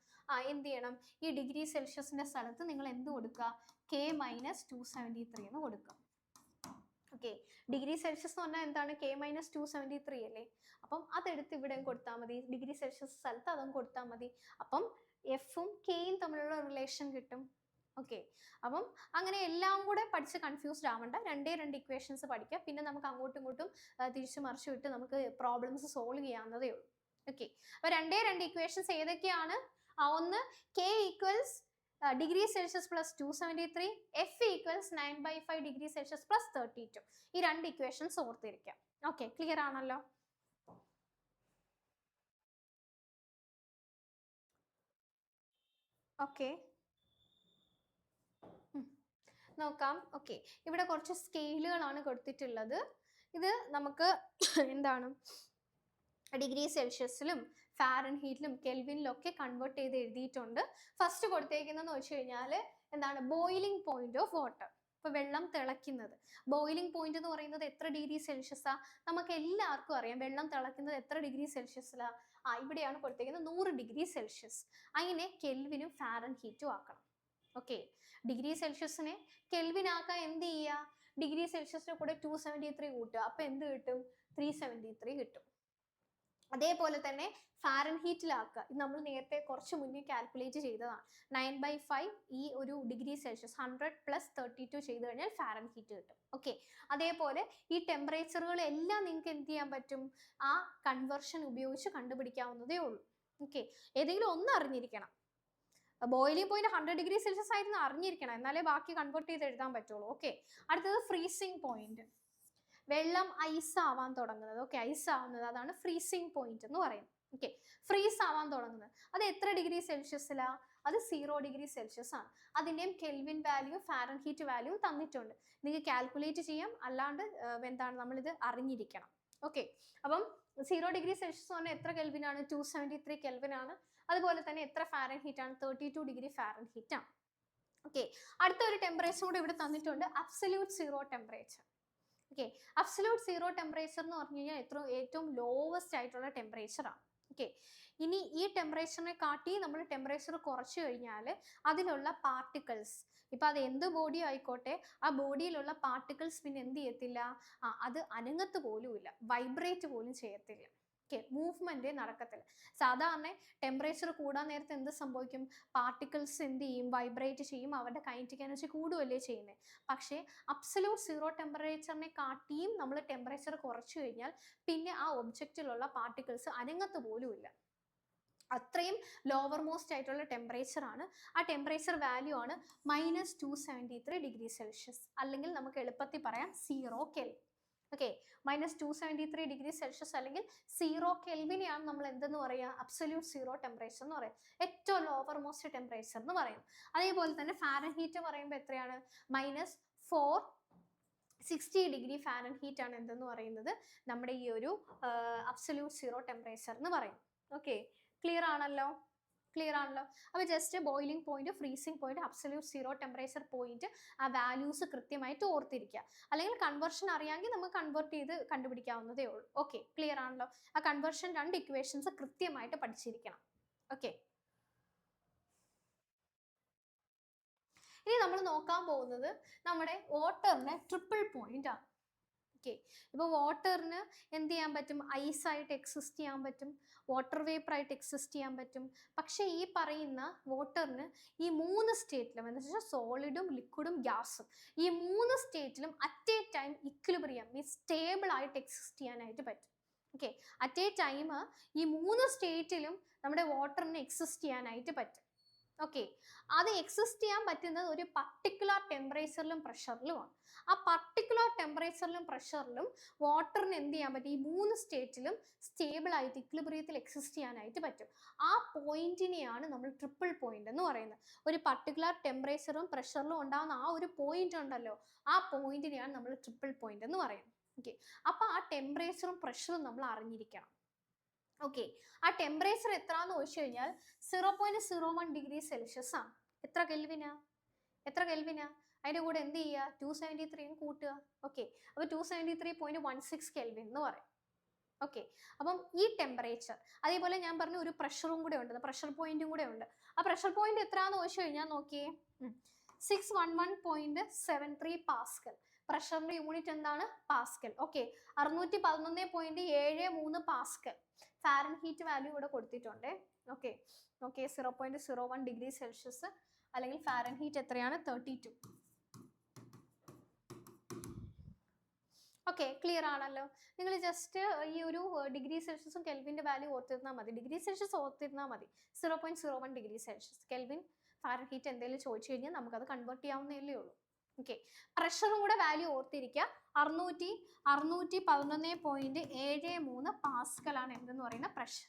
ഈ ഡിഗ്രി സെൽഷ്യസിന്റെ സ്ഥലത്ത് നിങ്ങൾ എന്ത് കൊടുക്കുക? K - 273 എന്ന് കൊടുക്കുക. ഓക്കെ, ഡിഗ്രി സെൽഷ്യസ് എന്ന് പറഞ്ഞാൽ എന്താണ്? K - 273 അല്ലേ? അപ്പം അതെടുത്ത് ഇവിടെ കൊടുത്താൽ മതി. ഡിഗ്രി സെൽഷ്യസ് സ്ഥലത്ത് അതും കൊടുത്താൽ മതി. അപ്പം എഫും കെയും തമ്മിലുള്ള റിലേഷൻ കിട്ടും. ഓക്കെ, അപ്പം അങ്ങനെ എല്ലാം കൂടെ പഠിച്ച് കൺഫ്യൂസ്ഡ് ആവണ്ട. 2 ഇക്വേഷൻസ് പഠിക്കുക. പിന്നെ നമുക്ക് അങ്ങോട്ടും ഇങ്ങോട്ടും തിരിച്ചു മറിച്ചു വിട്ട് നമുക്ക് പ്രോബ്ലംസ് സോൾവ് ചെയ്യാവുന്നതേ ഉള്ളൂ. ഓക്കെ, അപ്പൊ 2 ഇക്വേഷൻസ് ഏതൊക്കെയാണ്? ഒന്ന് K equals degree Celsius plus 273, F equals 9/5 degree Celsius plus 32. ഈ 2 ഇക്വേഷൻസ് ഓർത്തിരിക്കാം. ഓക്കെ, ക്ലിയർ ആണല്ലോ? ഓക്കെ, നോക്കാം. ഓക്കെ, ഇവിടെ കുറച്ച് സ്കെയിലുകളാണ് കൊടുത്തിട്ടുള്ളത്. ഇത് നമുക്ക് എന്താണ് ഡിഗ്രി സെൽഷ്യസിലും ഫാരൻഹീറ്റിലും കെൽവിനിലും ഒക്കെ കൺവേർട്ട് ചെയ്ത് എഴുതിയിട്ടുണ്ട്. ഫസ്റ്റ് കൊടുത്തേക്കുന്നതെന്ന് വെച്ച് കഴിഞ്ഞാൽ എന്താണ്? Boiling point of water. ഇപ്പൊ വെള്ളം തിളയ്ക്കുന്നത്, ബോയിലിംഗ് പോയിന്റ് എന്ന് പറയുന്നത് എത്ര ഡിഗ്രി സെൽഷ്യസാ? നമുക്ക് എല്ലാവർക്കും അറിയാം വെള്ളം തിളയ്ക്കുന്നത് എത്ര ഡിഗ്രി സെൽഷ്യസിലാ? ഇവിടെയാണ് കൊടുത്തേക്കുന്നത് 100 ഡിഗ്രി സെൽഷ്യസ്. അങ്ങനെ കെൽവിനും ഫാരൻഹീറ്റും ആക്കണം. ഓക്കെ, ഡിഗ്രി സെൽഷ്യസിനെ കെൽവിൻ ആക്കാൻ എന്ത് ചെയ്യുക? ഡിഗ്രി സെൽഷ്യസിന്റെ കൂടെ 273 കൂട്ടുക, അപ്പൊ എന്ത് കിട്ടും? 373 കിട്ടും. അതേപോലെ തന്നെ ഫാരൻഹീറ്റിലാക്കുക. ഇത് നമ്മൾ നേരത്തെ കുറച്ച് മുന്നേ കാൽക്കുലേറ്റ് ചെയ്തതാണ്. 9/5 ഈ ഒരു ഡിഗ്രി സെൽഷ്യസ് 100 പ്ലസ് 32 ചെയ്ത് കഴിഞ്ഞാൽ ഫാരൻഹീറ്റ് കിട്ടും. ഓക്കെ, അതേപോലെ ഈ ടെമ്പറേച്ചറുകൾ എല്ലാം നിങ്ങൾക്ക് എന്ത് ചെയ്യാൻ പറ്റും? ആ കൺവേർഷൻ ഉപയോഗിച്ച് കണ്ടുപിടിക്കാവുന്നതേ ഉള്ളൂ. ഓക്കെ, ഏതെങ്കിലും ഒന്ന് അറിഞ്ഞിരിക്കണം. ബോയിലിംഗ് പോയിന്റ് 100 ഡിഗ്രി സെൽഷ്യസ് ആയിരുന്നു അറിഞ്ഞിരിക്കണം, എന്നാലേ ബാക്കി കൺവേർട്ട് ചെയ്ത് എഴുതാൻ പറ്റുള്ളൂ. ഓക്കെ, അടുത്തത് ഫ്രീസിങ് പോയിന്റ്. വെള്ളം ഐസ് ആവാൻ തുടങ്ങുന്നത്. ഓക്കെ, ഐസ് ആവുന്നത്, അതാണ് ഫ്രീസിങ് പോയിന്റ് എന്ന് പറയുന്നത്. ഓക്കെ, ഫ്രീസ് ആവാൻ തുടങ്ങുന്നത് അത് എത്ര ഡിഗ്രി സെൽഷ്യസിലാ? അത് 0 ഡിഗ്രി സെൽഷ്യസ് ആണ്. അതിൻ്റെയും കെൽവിൻ വാല്യൂ ഫാരൻഹീറ്റ് വാല്യൂ തന്നിട്ടുണ്ട്. നിങ്ങൾക്ക് കാൽക്കുലേറ്റ് ചെയ്യാം, അല്ലാണ്ട് എന്താണ് നമ്മളിത് അറിഞ്ഞിരിക്കണം. ഓക്കെ, അപ്പം 0 ഡിഗ്രി സെൽഷ്യസ് പറഞ്ഞാൽ എത്ര കെൽവിൻ ആണ്? 273 കെൽവിൻ ആണ്. അതുപോലെ തന്നെ എത്ര ഫാരൻഹീറ്റ് ആണ്? 32 ഡിഗ്രി ഫാരൻഹീറ്റ് ആണ്. ഓക്കെ, അടുത്ത ഒരു ടെമ്പറേച്ചർ കൂടെ ഇവിടെ തന്നിട്ടുണ്ട്, absolute zero temperature. Okay, absolute zero temperature എന്ന് പറഞ്ഞു കഴിഞ്ഞാൽ ഏറ്റവും ലോവസ്റ്റ് ആയിട്ടുള്ള ടെമ്പറേച്ചർ ആണ്. ഓക്കെ, ഇനി ഈ ടെമ്പറേച്ചറിനെ കാട്ടി നമ്മൾ ടെമ്പറേച്ചർ കുറച്ചു കഴിഞ്ഞാൽ അതിലുള്ള പാർട്ടിക്കിൾസ്, ഇപ്പം അത് എന്ത് ബോഡി ആയിക്കോട്ടെ, ആ ബോഡിയിലുള്ള പാർട്ടിക്കിൾസ് പിന്നെ എന്ത് ചെയ്യത്തില്ല? അത് അനങ്ങത്ത് പോലുമില്ല, വൈബ്രേറ്റ് പോലും ചെയ്യത്തില്ല. ഓക്കെ, മൂവ്മെന്റ് നടക്കത്തില്ല. സാധാരണ ടെമ്പറേച്ചർ കൂടാൻ നേരത്തെ എന്ത് സംഭവിക്കും? പാർട്ടിക്കിൾസ് എന്ത് ചെയ്യും? വൈബ്രേറ്റ് ചെയ്യും, അവരുടെ കൈനറ്റിക് എനർജി കൂടുകയല്ലേ ചെയ്യുന്നത്. പക്ഷേ അബ്സല്യൂട്ട് സീറോ ടെമ്പറേച്ചറിനെ കാട്ടിയും നമ്മൾ ടെമ്പറേച്ചർ കുറച്ചു കഴിഞ്ഞാൽ പിന്നെ ആ ഒബ്ജക്റ്റിലുള്ള പാർട്ടിക്കിൾസ് അനങ്ങത്ത് പോലുമില്ല. അത്രയും ലോവർ മോസ്റ്റ് ആയിട്ടുള്ള ടെമ്പറേച്ചർ ആണ്. ആ ടെമ്പറേച്ചർ വാല്യൂ ആണ് -273 ഡിഗ്രി സെൽഷ്യസ്, അല്ലെങ്കിൽ നമുക്ക് എളുപ്പത്തിൽ പറയാം 0 കെൽവിൻ. ഓക്കെ, -273 ഡിഗ്രി സെൽഷ്യസ് അല്ലെങ്കിൽ 0 കെൽവിനെയാണ് നമ്മൾ എന്തെന്ന് പറയുക? അബ്സല്യൂട്ട് സീറോ ടെമ്പറേച്ചർ എന്ന് പറയും, ഏറ്റവും ലോവർ മോസ്റ്റ് ടെമ്പറേച്ചർ എന്ന് പറയും. അതേപോലെ തന്നെ ഫാരൻഹീറ്റ് പറയുമ്പോൾ എത്രയാണ്? -460 ഡിഗ്രി ഫാരൻഹീറ്റ് ആണ് എന്തെന്ന് പറയുന്നത് നമ്മുടെ ഈ ഒരു അബ്സല്യൂട്ട് സീറോ ടെമ്പറേച്ചർ എന്ന് പറയും. ഓക്കെ, ക്ലിയർ ആണല്ലോ? ക്ലിയർ ആണല്ലോ. അപ്പോൾ just boiling point, freezing point, absolute zero temperature point, ആ വാല്യൂസ് കൃത്യമായിട്ട് ഓർത്തിരിക്കുക. അല്ലെങ്കിൽ കൺവേർഷൻ അറിയാമെങ്കിൽ നമുക്ക് കൺവേർട്ട് ചെയ്ത് കണ്ടുപിടിക്കാവുന്നതേ ഉള്ളൂ. ഓക്കെ, ക്ലിയർ ആണല്ലോ. ആ കൺവേർഷൻ 2 ഇക്വേഷൻസ് കൃത്യമായിട്ട് പഠിച്ചിരിക്കണം. ഓക്കെ, ഇനി നമ്മൾ നോക്കാൻ പോകുന്നത് നമ്മുടെ വാട്ടറിന്റെ ട്രിപ്പിൾ പോയിന്റ് ആണ്. ഓക്കെ, ഇപ്പോൾ വാട്ടറിന് എന്ത് ചെയ്യാൻ പറ്റും? ഐസായിട്ട് എക്സിസ്റ്റ് ചെയ്യാൻ പറ്റും, വാട്ടർ വേപ്പർ ആയിട്ട് എക്സിസ്റ്റ് ചെയ്യാൻ പറ്റും. പക്ഷേ ഈ പറയുന്ന വാട്ടറിന് ഈ 3 സ്റ്റേറ്റിലും, എന്ന് വെച്ചാൽ സോളിഡും ലിക്വിഡും ഗ്യാസും, ഈ 3 സ്റ്റേറ്റിലും at a time equilibrium means stable ആയിട്ട് എക്സിസ്റ്റ് ചെയ്യാനായിട്ട് പറ്റും. ഓക്കെ, അറ്റ് എ ടൈം ഈ 3 സ്റ്റേറ്റിലും നമ്മുടെ വാട്ടറിന് എക്സിസ്റ്റ് ചെയ്യാനായിട്ട് പറ്റും. ഓക്കെ, അത് എക്സിസ്റ്റ് ചെയ്യാൻ പറ്റുന്നത് ഒരു പർട്ടിക്കുലർ ടെമ്പറേച്ചറിലും പ്രഷറിലുമാണ്. ആ പർട്ടിക്കുലർ ടെമ്പറേച്ചറിലും പ്രഷറിലും വാട്ടറിന് എന്ത് ചെയ്യാൻ പറ്റും? ഈ 3 സ്റ്റേറ്റിലും സ്റ്റേബിൾ ആയിട്ട് ഇക്വിലിബ്രിയത്തിൽ എക്സിസ്റ്റ് ചെയ്യാനായിട്ട് പറ്റും. ആ പോയിന്റിനെയാണ് നമ്മൾ ട്രിപ്പിൾ പോയിന്റ് എന്ന് പറയുന്നത്. ഒരു പർട്ടിക്കുലർ ടെമ്പറേച്ചറും പ്രഷറിലും ഉണ്ടാകുന്ന ആ ഒരു പോയിന്റ് ഉണ്ടല്ലോ, ആ പോയിന്റിനെയാണ് നമ്മൾ ട്രിപ്പിൾ പോയിന്റ് എന്ന് പറയുന്നത്. ഓക്കെ, അപ്പോൾ ആ ടെമ്പറേച്ചറും പ്രഷറും നമ്മൾ അറിഞ്ഞിരിക്കണം. ഓക്കെ, ആ ടെമ്പറേച്ചർ എത്രയാണെന്ന് ചോദിച്ചു കഴിഞ്ഞാൽ 0.01 ഡിഗ്രി സെൽഷ്യസ് ആണ്. എത്ര കെൽവിനാ? അതിൻ്റെ കൂടെ എന്ത് ചെയ്യുക? 273 കൂട്ടുക. ഓക്കെ, അപ്പോൾ 273.16 കെൽവിൻ എന്ന് പറയും. ഓക്കെ, അപ്പം ഈ ടെമ്പറേച്ചർ, അതേപോലെ ഞാൻ പറഞ്ഞു ഒരു പ്രഷറും കൂടെ ഉണ്ട്, പ്രഷർ പോയിന്റും കൂടെ ഉണ്ട്. ആ പ്രഷർ പോയിന്റ് എത്രയാണെന്ന് ചോദിച്ചു കഴിഞ്ഞാൽ നോക്കിയേ, 611.73 പാസ്കൽ. പ്രഷറിന്റെ യൂണിറ്റ് എന്താണ്? Pascal. Okay, 611.73 Pascal. Fahrenheit value ഇവിടെ കൊടുത്തിട്ടുണ്ട്. ഓക്കെ, 0.01 ഡിഗ്രി സെൽഷ്യസ് അല്ലെങ്കിൽ ഫാരൻഹീറ്റ് എത്രയാണ്? 32. ഓക്കെ, ക്ലിയർ ആണല്ലോ. നിങ്ങൾ ജസ്റ്റ് ഈ ഒരു ഡിഗ്രി സെൽഷ്യസും കെൽവിൻ്റെ വാല്യൂ ഓർത്തിരുന്നാൽ മതി. ഡിഗ്രി സെൽഷ്യസ് ഓർത്തിരുന്നാൽ മതി. 0.01 ഡിഗ്രി സെൽഷ്യസ്. കെൽവിൻ ഫാരൻഹീറ്റ് എന്തെങ്കിലും ചോദിച്ചു കഴിഞ്ഞാൽ നമുക്കത് കൺവേർട്ട് ചെയ്യാവുന്നതല്ലേ ഉള്ളൂ. ഓക്കെ, പ്രഷറും കൂടെ വാല്യൂ ഓർത്തിരിക്കുക. 611.73 പാസ്കലാണ് എന്തെന്ന് പറയുന്ന പ്രഷർ.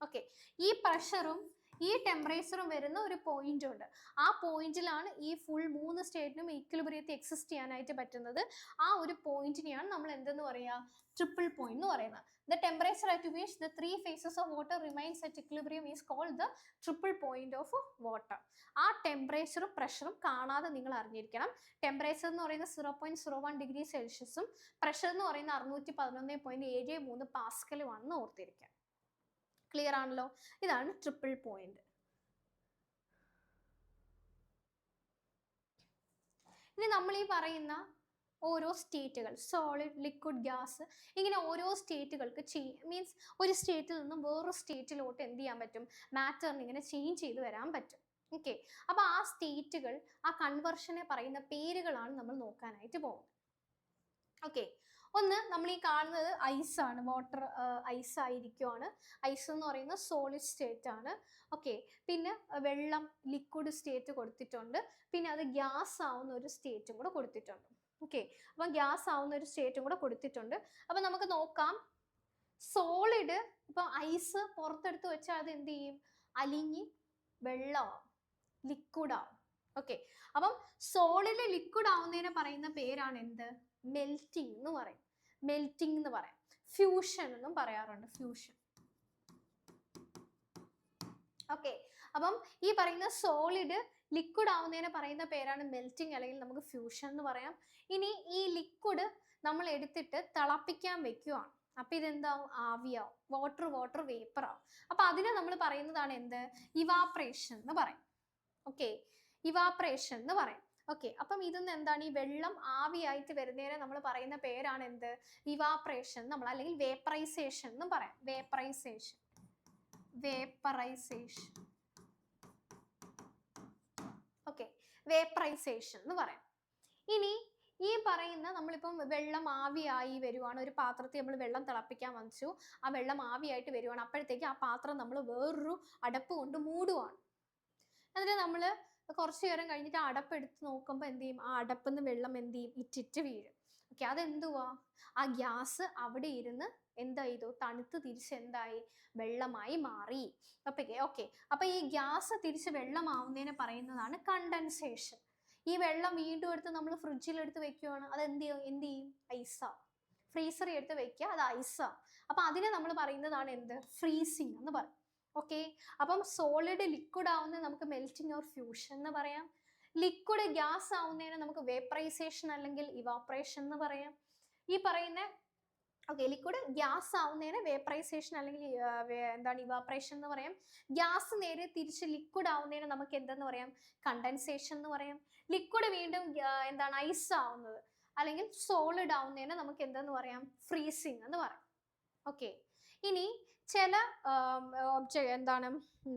ഓക്കെ, ഈ പ്രഷറും ഈ ടെമ്പറേച്ചറും വരുന്ന ഒരു പോയിന്റ് ഉണ്ട്. ആ പോയിന്റിലാണ് ഈ ഫുൾ 3 സ്റ്റേറ്റിനും ഈക്വിലിബ്രിയത്തിൽ എക്സിസ്റ്റ് ചെയ്യാനായിട്ട് പറ്റുന്നത്. ആ ഒരു പോയിന്റിനെയാണ് നമ്മൾ എന്തെന്ന് പറയുക? ട്രിപ്പിൾ പോയിന്റ് എന്ന് പറയുന്നത്. The temperature at which the 3 phases of water remains at equilibrium is called the triple point of water. ആ ടെമ്പറേച്ചറും പ്രഷറും കാണാതെ നിങ്ങൾ അറിഞ്ഞിരിക്കണം. ടെമ്പറേച്ചർ എന്ന് പറയുന്നത് 0.01 ഡിഗ്രി സെൽഷ്യസും പ്രഷർ എന്ന് പറയുന്നത് 611.73 പാസ്കലും ആണെന്ന് ഓർത്തിരിക്കാം. ക്ലിയർ ആണല്ലോ. ഇതാണ് ട്രിപ്പിൾ പോയിന്റ്. ഇനി നമ്മൾ ഈ പറയുന്ന ഓരോ സ്റ്റേറ്റുകൾ, സോളിഡ്, ലിക്വിഡ്, ഗ്യാസ്, ഇങ്ങനെ ഓരോ സ്റ്റേറ്റുകൾക്ക് മീൻസ് ഒരു സ്റ്റേറ്റിൽ നിന്നും വേറൊരു സ്റ്റേറ്റിലോട്ട് എന്ത് ചെയ്യാൻ പറ്റും? മാറ്ററിന് ഇങ്ങനെ ചേഞ്ച് ചെയ്ത് വരാൻ പറ്റും. ഓക്കെ, അപ്പോൾ ആ സ്റ്റേറ്റുകൾ, ആ കൺവെർഷനെ പറയുന്ന പേരുകളാണ് നമ്മൾ നോക്കാനായിട്ട് പോകുന്നത്. ഓക്കെ, ഒന്ന് നമ്മൾ ഈ കാണുന്നത് ഐസാണ്. വാട്ടർ ഐസ് ആയിരിക്കുവാണ്. ഐസ് എന്ന് പറയുന്നത് സോളിഡ് സ്റ്റേറ്റ് ആണ്. ഓക്കെ, പിന്നെ വെള്ളം ലിക്വിഡ് സ്റ്റേറ്റ് കൊടുത്തിട്ടുണ്ട്. പിന്നെ അത് ഗ്യാസ് ആവുന്ന ഒരു സ്റ്റേറ്റും കൂടെ കൊടുത്തിട്ടുണ്ട്. ഓക്കെ, അപ്പം ഗ്യാസ് ആവുന്ന ഒരു സ്റ്റേറ്റും കൂടെ കൊടുത്തിട്ടുണ്ട്. അപ്പം നമുക്ക് നോക്കാം. സോളിഡ് ഇപ്പം ഐസ് പുറത്തെടുത്ത് വെച്ചാൽ അത് എന്ത് ചെയ്യും? അലിഞ്ഞ് വെള്ളമാവും, ലിക്വിഡ് ആവും. ഓക്കെ, അപ്പം സോളിഡ് ലിക്വിഡ് ആവുന്നതിനെ പറയുന്ന പേരാണ് എന്ത്? മെൽറ്റിംഗ് എന്ന് പറയും. മെൽറ്റിംഗ് എന്ന് പറയാം. ഫ്യൂഷൻ എന്നും പറയാറുണ്ട്. ഫ്യൂഷൻ. ഓക്കെ, അപ്പം ഈ പറയുന്ന സോളിഡ് ലിക്വിഡ് ആവുന്നതിനെ പറയുന്ന പേരാണ് മെൽറ്റിംഗ്, അല്ലെങ്കിൽ നമുക്ക് ഫ്യൂഷൻ എന്ന് പറയാം. ഇനി ഈ ലിക്വിഡ് നമ്മൾ എടുത്തിട്ട് തിളപ്പിക്കാൻ വെക്കുവാണ്. അപ്പൊ ഇതെന്താവും? ആവിയാവും. വാട്ടർ വേപ്പർ ആവും. അപ്പൊ അതിനെ നമ്മൾ പറയുന്നതാണ് എന്ത്? ഇവാപ്രേഷൻ എന്ന് പറയും. ഓക്കെ, ഇവാപ്രേഷൻ എന്ന് പറയും. ഓക്കെ, അപ്പം ഇതൊന്നും എന്താണ്? ഈ വെള്ളം ആവിയായിട്ട് വരുന്നതിനെ നമ്മൾ പറയുന്ന പേരാണ് എന്ത്? ഇവാപ്രേഷൻ നമ്മൾ, അല്ലെങ്കിൽ വേപ്പറൈസേഷൻ എന്നും പറയാം. വേപ്പറൈസേഷൻ. ഓക്കെ, വേപ്പറൈസേഷൻ എന്ന് പറയാം. ഇനി ഈ പറയുന്ന നമ്മളിപ്പം വെള്ളം ആവിയായി വരുവാണ്. ഒരു പാത്രത്തിൽ നമ്മൾ വെള്ളം തിളപ്പിക്കാൻ വെച്ചു. ആ വെള്ളം ആവിയായിട്ട് വരുവാണ്. അപ്പോഴത്തേക്ക് ആ പാത്രം നമ്മൾ വേറൊരു അടപ്പ് കൊണ്ട് മൂടുവാണ്. എന്നിട്ട് നമ്മൾ കുറച്ച് നേരം കഴിഞ്ഞിട്ട് ആ അടപ്പ് എടുത്ത് നോക്കുമ്പോൾ എന്ത് ചെയ്യും? ആ അടപ്പിൽ നിന്ന് വെള്ളം എന്ത് ചെയ്യും? ഇറ്റിറ്റ് വീഴും. ഓക്കെ, അതെന്തുവാ? ആ ഗ്യാസ് അവിടെ ഇരുന്ന് എന്തായിതോ തണുത്ത് തിരിച്ച് എന്തായി? വെള്ളമായി മാറി. ഓക്കെ, അപ്പൊ ഈ ഗ്യാസ് തിരിച്ച് വെള്ളമാവുന്നതിനെ പറയുന്നതാണ് കണ്ടൻസേഷൻ. ഈ വെള്ളം വീണ്ടും എടുത്ത് നമ്മൾ ഫ്രിഡ്ജിലെടുത്ത് വെക്കുകയാണ്. അത് എന്ത് ചെയ്യും? ഐസാവും. ഫ്രീസറിൽ എടുത്ത് വെക്കുക, അത് ഐസാവും. അപ്പൊ അതിനെ നമ്മൾ പറയുന്നതാണ് എന്ത്? ഫ്രീസിങ് എന്ന് പറയും. ഓക്കെ, അപ്പം സോളിഡ് ലിക്വിഡ് ആവുന്നത് നമുക്ക് മെൽറ്റിംഗ് ഓർ ഫ്യൂഷൻ എന്ന് പറയാം. ലിക്വിഡ് ഗ്യാസ് ആവുന്നതിന് നമുക്ക് വേപ്പറൈസേഷൻ അല്ലെങ്കിൽ ഇവാപ്പറേഷൻ എന്ന് പറയാം. ഈ പറയുന്ന ഓക്കെ, ലിക്വിഡ് ഗ്യാസ് ആവുന്നതിന് വേപ്പറൈസേഷൻ അല്ലെങ്കിൽ എന്താണ് ഇവാപ്പറേഷൻ എന്ന് പറയാം. ഗ്യാസ് നേരെ തിരിച്ച് ലിക്വിഡ് ആവുന്നതിന് നമുക്ക് എന്തെന്ന് പറയാം? കണ്ടൻസേഷൻ എന്ന് പറയാം. ലിക്വിഡ് വീണ്ടും എന്താണ് ഐസ് ആവുന്നത് അല്ലെങ്കിൽ സോളിഡ് ആവുന്നതിന് നമുക്ക് എന്തെന്ന് പറയാം? ഫ്രീസിങ് എന്ന് പറയാം. ഓക്കെ, ഇനി ചില എന്താണ്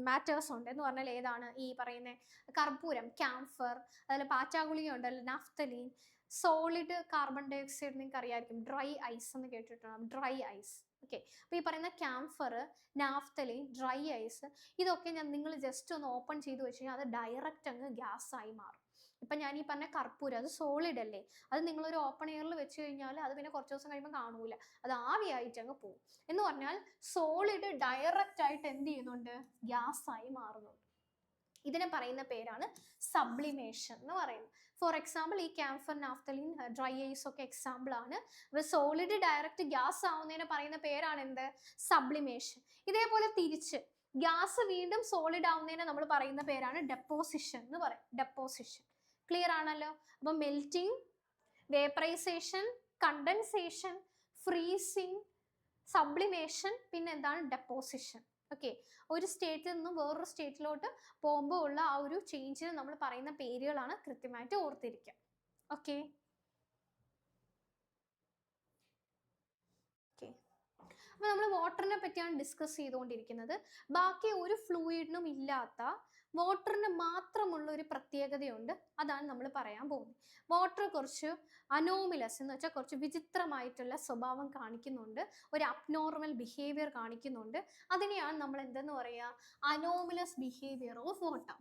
മാറ്റേഴ്സ് ഉണ്ട് എന്ന് പറഞ്ഞാൽ ഏതാണ്? ഈ പറയുന്ന കർപ്പൂരം, ക്യാംഫർ, അതുപോലെ പാറ്റാഗുളിക ഉണ്ടല്ലോ, naphthalene, solid carbon dioxide നിങ്ങൾക്ക് അറിയാമായിരിക്കും, ഡ്രൈ ഐസ് എന്ന് കേട്ടിട്ടുണ്ടാകും, ഡ്രൈ ഐസ്. ഓക്കെ, അപ്പോൾ ഈ പറയുന്ന ക്യാംഫർ, നാഫ്തലീൻ, ഡ്രൈ ഐസ്, ഇതൊക്കെ നിങ്ങൾ ജസ്റ്റ് ഒന്ന് ഓപ്പൺ ചെയ്ത് വെച്ച് കഴിഞ്ഞാൽ അത് ഡയറക്റ്റ് അങ്ങ് ഗ്യാസ് ആയി മാറും. ഇപ്പം ഞാൻ ഈ പറഞ്ഞ കർപ്പൂരം, അത് സോളിഡ് അല്ലേ, അത് നിങ്ങളൊരു ഓപ്പൺ എയറിൽ വെച്ച് കഴിഞ്ഞാൽ അത് പിന്നെ കുറച്ച് ദിവസം കഴിയുമ്പോൾ കാണൂല, അത് ആവിയായിട്ട് അങ്ങ് പോകും. എന്ന് പറഞ്ഞാൽ സോളിഡ് ഡയറക്റ്റ് ആയിട്ട് എന്ത് ചെയ്യുന്നുണ്ട്? ഗ്യാസ് ആയി മാറുന്നുണ്ട്. ഇതിനെ പറയുന്ന പേരാണ് സബ്ലിമേഷൻ എന്ന് പറയുന്നത്. ഫോർ എക്സാമ്പിൾ ഈ ക്യാംഫർ, നാഫ്തലീൻ, ഡ്രൈ ഐസ് ഒക്കെ എക്സാമ്പിൾ ആണ്. അപ്പോൾ സോളിഡ് ഡയറക്റ്റ് ഗ്യാസ് ആവുന്നതിനെ പറയുന്ന പേരാണ് എന്ത്? സബ്ലിമേഷൻ. ഇതേപോലെ തിരിച്ച് ഗ്യാസ് വീണ്ടും സോളിഡ് ആവുന്നതിനെ നമ്മൾ പറയുന്ന പേരാണ് ഡെപ്പോസിഷൻ എന്ന് പറയും. ഡെപ്പോസിഷൻ ക്ലിയർ ആണല്ലോ? അപ്പം melting, vaporisation, condensation, freezing, sublimation, പിന്നെ എന്താണ്? ഡെപ്പോസിഷൻ. ഓക്കെ, ഒരു സ്റ്റേറ്റിൽ നിന്നും വേറൊരു സ്റ്റേറ്റിലോട്ട് പോകുമ്പോൾ ഉള്ള ആ ഒരു ചേഞ്ചിന് നമ്മൾ പറയുന്ന പേരുകളാണ് കൃത്യമായിട്ട് ഓർത്തിരിക്കുക. ഓക്കെ, അപ്പോൾ നമ്മൾ വാട്ടറിനെ പറ്റിയാണ് ഡിസ്കസ് ചെയ്തുകൊണ്ടിരിക്കുന്നത്. ബാക്കി ഒരു ഫ്ലൂയിഡിനും ഇല്ലാത്ത വാട്ടറിന് മാത്രമുള്ള ഒരു പ്രത്യേകതയുണ്ട്, അതാണ് നമ്മൾ പറയാൻ പോകുന്നത്. വാട്ടർ കുറച്ച് അനോമിലസ് എന്ന് വെച്ചാൽ കുറച്ച് വിചിത്രമായിട്ടുള്ള സ്വഭാവം കാണിക്കുന്നുണ്ട്, ഒരു അബ്നോർമൽ ബിഹേവിയർ കാണിക്കുന്നുണ്ട്. അതിനെയാണ് നമ്മൾ എന്തെന്ന് പറയുക? അനോമിലസ് ബിഹേവിയർ ഓഫ് വാട്ടർ.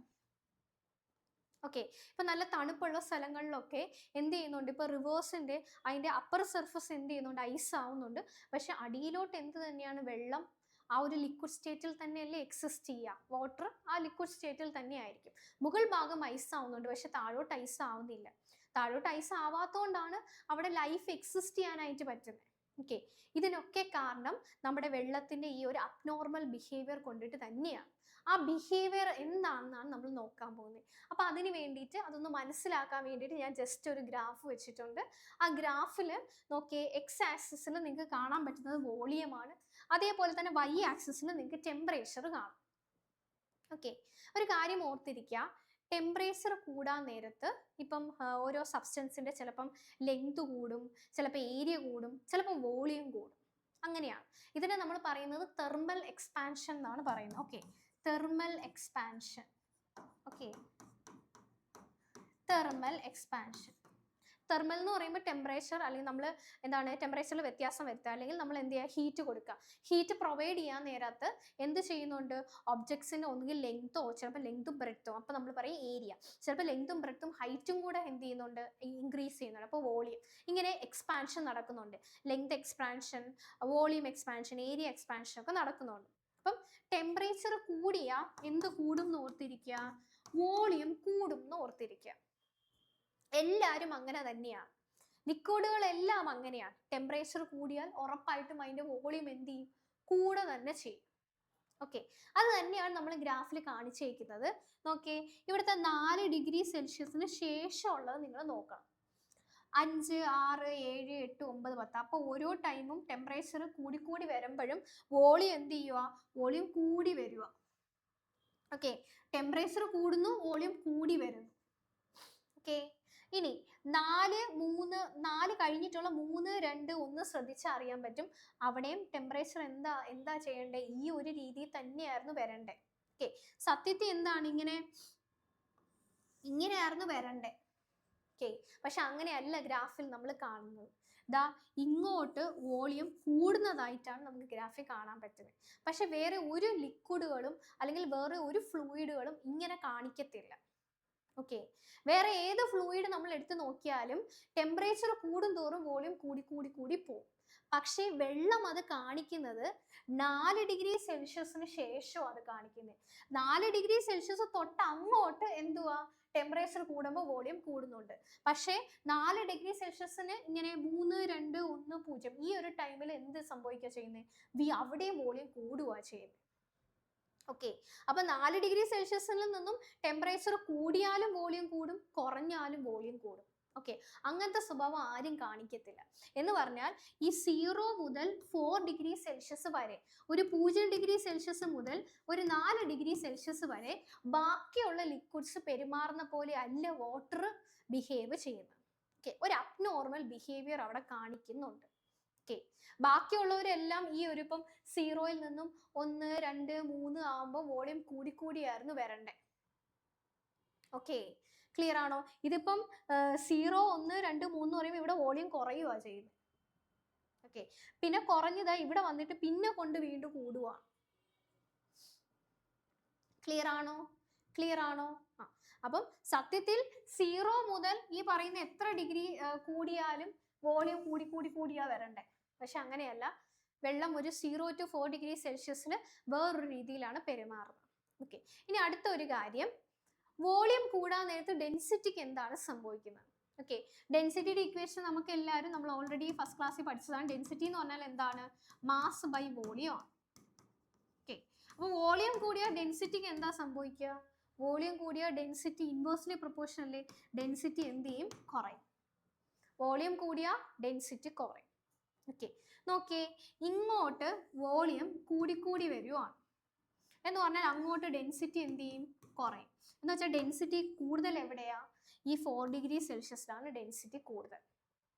ഓക്കെ, ഇപ്പം നല്ല തണുപ്പുള്ള സ്ഥലങ്ങളിലൊക്കെ എന്ത് ചെയ്യുന്നുണ്ട്? ഇപ്പോൾ റിവേഴ്സിൻ്റെ അതിൻ്റെ അപ്പർ സർഫസ് എന്ത് ചെയ്യുന്നുണ്ട്? ഐസ് ആവുന്നുണ്ട്. പക്ഷെ അടിയിലോട്ട് എന്ത് തന്നെയാണ്? വെള്ളം ആ ഒരു ലിക്വിഡ് സ്റ്റേറ്റിൽ തന്നെയല്ലേ എക്സിസ്റ്റ് ചെയ്യുക? വാട്ടർ ആ ലിക്വിഡ് സ്റ്റേറ്റിൽ തന്നെ ആയിരിക്കും. മുകൾ ഭാഗം ഐസ് ആവുന്നുണ്ട്, പക്ഷെ താഴോട്ട് ഐസ് ആവുന്നില്ല. താഴോട്ട് ഐസ് ആവാത്തതുകൊണ്ടാണ് അവിടെ ലൈഫ് എക്സിസ്റ്റ് ചെയ്യാനായിട്ട് പറ്റുന്നത്. ഓക്കെ, ഇതിനൊക്കെ കാരണം നമ്മുടെ വെള്ളത്തിൻ്റെ ഈ ഒരു അബ്നോർമൽ ബിഹേവിയർ കൊണ്ടിട്ട് തന്നെയാണ്. ആ ബിഹേവിയർ എന്താണെന്നാണ് നമ്മൾ നോക്കാൻ പോകുന്നത്. അപ്പോൾ അതിന് വേണ്ടിയിട്ട് അതൊന്ന് മനസ്സിലാക്കാൻ വേണ്ടിയിട്ട് ഞാൻ ജസ്റ്റ് ഒരു ഗ്രാഫ് വെച്ചിട്ടുണ്ട്. ആ ഗ്രാഫിൽ നോക്കിയേ, എക്സ് ആക്സിസിൽ നിങ്ങൾക്ക് കാണാൻ പറ്റുന്നത് വോളിയമാണ്, അതേപോലെ തന്നെ വൈ ആക്സിസിൽ നിങ്ങൾക്ക് ടെമ്പറേച്ചർ കാണാം. ഓക്കെ, ഒരു കാര്യം ഓർത്തിരിക്കുക, ടെമ്പറേച്ചർ കൂടാൻ നേരത്ത് ഇപ്പം ഓരോ സബ്സ്റ്റൻസിൻ്റെ ചിലപ്പം ലെങ്ത് കൂടും, ചിലപ്പോൾ ഏരിയ കൂടും, ചിലപ്പോൾ വോളിയം കൂടും. അങ്ങനെയാണ് ഇതിനെ നമ്മൾ പറയുന്നത് തെർമൽ എക്സ്പാൻഷൻ എന്നാണ് പറയുന്നത്. Okay, thermal expansion. Okay, thermal expansion. Thermal എന്ന് പറയുമ്പോൾ ടെമ്പറേച്ചർ, അല്ലെങ്കിൽ നമ്മൾ എന്താണ് ടെമ്പറേച്ചറിൽ വ്യത്യാസം വരുത്തുക, അല്ലെങ്കിൽ നമ്മൾ എന്ത് ചെയ്യുക? ഹീറ്റ് കൊടുക്കുക. ഹീറ്റ് പ്രൊവൈഡ് ചെയ്യാൻ നേരത്ത് എന്ത് ചെയ്യുന്നുണ്ട്? ഒബ്ജക്ട്സിൻ്റെ ഒന്നുകിൽ ലെങ്തോ, ചിലപ്പോൾ ലെങ്തും ബ്രെഡ്ത്തും, അപ്പോൾ നമ്മൾ പറയും ഏരിയ, ചിലപ്പോൾ ലെങ്തും ബ്രെഡ്ത്തും ഹൈറ്റും കൂടെ എന്ത് ചെയ്യുന്നുണ്ട്? ഇൻക്രീസ് ചെയ്യുന്നുണ്ട്. അപ്പോൾ വോളിയം. ഇങ്ങനെ എക്സ്പാൻഷൻ നടക്കുന്നുണ്ട്. Length expansion, volume expansion, area expansion ഒക്കെ നടക്കുന്നുണ്ട്. അപ്പം ടെമ്പറേച്ചർ കൂടിയാൽ എന്ത് കൂടും എന്ന് ഓർത്തിരിക്കുക? വോളിയം കൂടും എന്ന് ഓർത്തിരിക്കുക. എല്ലാവരും അങ്ങനെ തന്നെയാണ്, ലിക്വിഡുകളെല്ലാം അങ്ങനെയാണ്. ടെമ്പറേച്ചർ കൂടിയാൽ ഉറപ്പായിട്ടും അതിൻ്റെ വോളിയം എന്ത് ചെയ്യും? കൂടെ തന്നെ ചെയ്യും. ഓക്കെ, അത് തന്നെയാണ് നമ്മൾ ഗ്രാഫിൽ കാണിച്ചേക്കുന്നത്. നോക്കിയേ, ഇവിടുത്തെ 4 ഡിഗ്രി സെൽഷ്യസിന് ശേഷമുള്ളത് നിങ്ങൾ നോക്കണം. 5, 6, 7, 8, 9, 10. അപ്പോൾ ഓരോ ടൈമും ടെമ്പറേച്ചർ കൂടി വരുമ്പോഴും വോളിയം എന്ത് ചെയ്യുക? വോളിയം കൂടി വരിക. ഓക്കെ, ടെമ്പറേച്ചർ കൂടുന്നു, വോളിയം കൂടി വരുന്നു. ഓക്കെ, ഇനി 4, 3, 4 കഴിഞ്ഞിട്ടുള്ള 3, 2, 1 ശ്രദ്ധിച്ചാൽ അറിയാൻ പറ്റും. അവിടെയും ടെമ്പറേച്ചർ എന്താ ചെയ്യണ്ടേ? ഈ ഒരു രീതിയിൽ തന്നെയായിരുന്നു വരണ്ടേ. ഓക്കെ, സത്യത്തിൽ എന്താണ് ഇങ്ങനെയായിരുന്നു വരണ്ടേ. ഓക്കെ, പക്ഷെ അങ്ങനെയല്ല ഗ്രാഫിൽ നമ്മൾ കാണുന്നത്. ദാ ഇങ്ങോട്ട് വോളിയം കൂടുന്നതായിട്ടാണ് നമുക്ക് ഗ്രാഫിൽ കാണാൻ പറ്റുന്നത്. പക്ഷെ വേറെ ഒരു ലിക്വിഡുകളും അല്ലെങ്കിൽ വേറെ ഒരു ഫ്ലൂയിഡുകളും ഇങ്ങനെ കാണിക്കത്തില്ല. ഓക്കെ, വേറെ ഏത് ഫ്ലൂയിഡ് നമ്മൾ എടുത്ത് നോക്കിയാലും ടെമ്പറേച്ചർ കൂടും തോറും വോളിയം കൂടി പോകും. പക്ഷേ വെള്ളം അത് കാണിക്കുന്നത് 4 ഡിഗ്രി സെൽഷ്യസിന് ശേഷം അത് കാണിക്കുന്നത്. 4 ഡിഗ്രി സെൽഷ്യസ് തൊട്ട് അങ്ങോട്ട് എന്തുവാ? ടെമ്പറേച്ചർ കൂടുമ്പോൾ വോളിയം കൂടുന്നുണ്ട്. പക്ഷേ 4 ഡിഗ്രി സെൽഷ്യസിന് ഇങ്ങനെ 3, 2, 1, 0 ഈ ഒരു ടൈമിൽ എന്ത് സംഭവിക്കുക ചെയ്യുന്നത്? അവിടെയും വോളിയം കൂടുക ചെയ്യുന്നത്. ഓക്കെ, അപ്പൊ 4 ഡിഗ്രി സെൽഷ്യസിൽ നിന്നും ടെമ്പറേച്ചർ കൂടിയാലും വോളിയം കൂടും, കുറഞ്ഞാലും വോളിയം കൂടും. ഓക്കെ, അങ്ങനത്തെ സ്വഭാവം ആരും കാണിക്കത്തില്ല. എന്ന് പറഞ്ഞാൽ ഈ 0 മുതൽ 4 ഡിഗ്രി സെൽഷ്യസ് വരെ, ഒരു 0 ഡിഗ്രി സെൽഷ്യസ് മുതൽ ഒരു 4 ഡിഗ്രി സെൽഷ്യസ് വരെ ബാക്കിയുള്ള ലിക്വിഡ്സ് പെരുമാറുന്ന പോലെ അല്ല വാട്ടർ ബിഹേവ് ചെയ്യുന്നത്. ഓക്കെ, ഒരു അബ്നോർമൽ ബിഹേവിയർ അവിടെ കാണിക്കുന്നുണ്ട്. ഓക്കെ, ബാക്കിയുള്ളവരെല്ലാം ഈ ഒരു ഇപ്പം 0-യിൽ നിന്നും 1, 2, 3 ആകുമ്പോൾ വോളിയം കൂടിക്കൂടിയായിരുന്നു വരണ്ടേ. ഓക്കെ, ക്ലിയർ ആണോ? ഇതിപ്പം 0, 1, 2, 3 എന്ന് പറയുമ്പോൾ ഇവിടെ വോളിയം കുറയുക ചെയ്യുന്നത്. ഓക്കെ, പിന്നെ കുറഞ്ഞതാ ഇവിടെ വന്നിട്ട് പിന്നെ കൊണ്ട് വീണ്ടും കൂടുക. ക്ലിയർ ആണോ? ക്ലിയർ ആണോ? അപ്പം സത്യത്തിൽ 0 മുതൽ ഈ പറയുന്ന എത്ര ഡിഗ്രി കൂടിയാലും വോളിയം കൂടിയാ വരണ്ടേ. പക്ഷെ അങ്ങനെയല്ല, വെള്ളം ഒരു 0 to 4 ഡിഗ്രി സെൽഷ്യസിൽ വേറൊരു രീതിയിലാണ് പെരുമാറുന്നത്. ഓക്കെ, ഇനി അടുത്ത ഒരു കാര്യം, വോളിയം കൂടാൻ നേരത്ത് ഡെൻസിറ്റിക്ക് എന്താണ് സംഭവിക്കുന്നത്? ഓക്കെ, ഡെൻസിറ്റിയുടെ ഇക്വേഷൻ നമുക്ക് എല്ലാവരും നമ്മൾ ഓൾറെഡി ഫസ്റ്റ് ക്ലാസ്സിൽ പഠിച്ചതാണ്. ഡെൻസിറ്റി എന്ന് പറഞ്ഞാൽ എന്താണ്? മാസ് ബൈ വോളിയം ആണ്. ഓക്കെ, അപ്പോൾ വോളിയം കൂടിയാൽ ഡെൻസിറ്റിക്ക് എന്താ സംഭവിക്കുക? വോളിയം കൂടിയാൽ ഡെൻസിറ്റി ഇൻവേഴ്സ്ലി പ്രൊപ്പോർഷനലി ഡെൻസിറ്റി എന്ത് ചെയ്യും? കുറയും. വോളിയം കൂടിയാൽ ഡെൻസിറ്റി കുറയും. ഓക്കെ, നോക്കിയേ, ഇങ്ങോട്ട് വോളിയം കൂടിക്കൂടി വരുവാണ് എന്ന് പറഞ്ഞാൽ അങ്ങോട്ട് ഡെൻസിറ്റി എന്ത് ചെയ്യും? കുറയും. എന്ന് വെച്ചാൽ ഡെൻസിറ്റി കൂടുതൽ എവിടെയാ? ഈ 4 ഡിഗ്രി സെൽഷ്യസിലാണ് ഡെൻസിറ്റി കൂടുതൽ.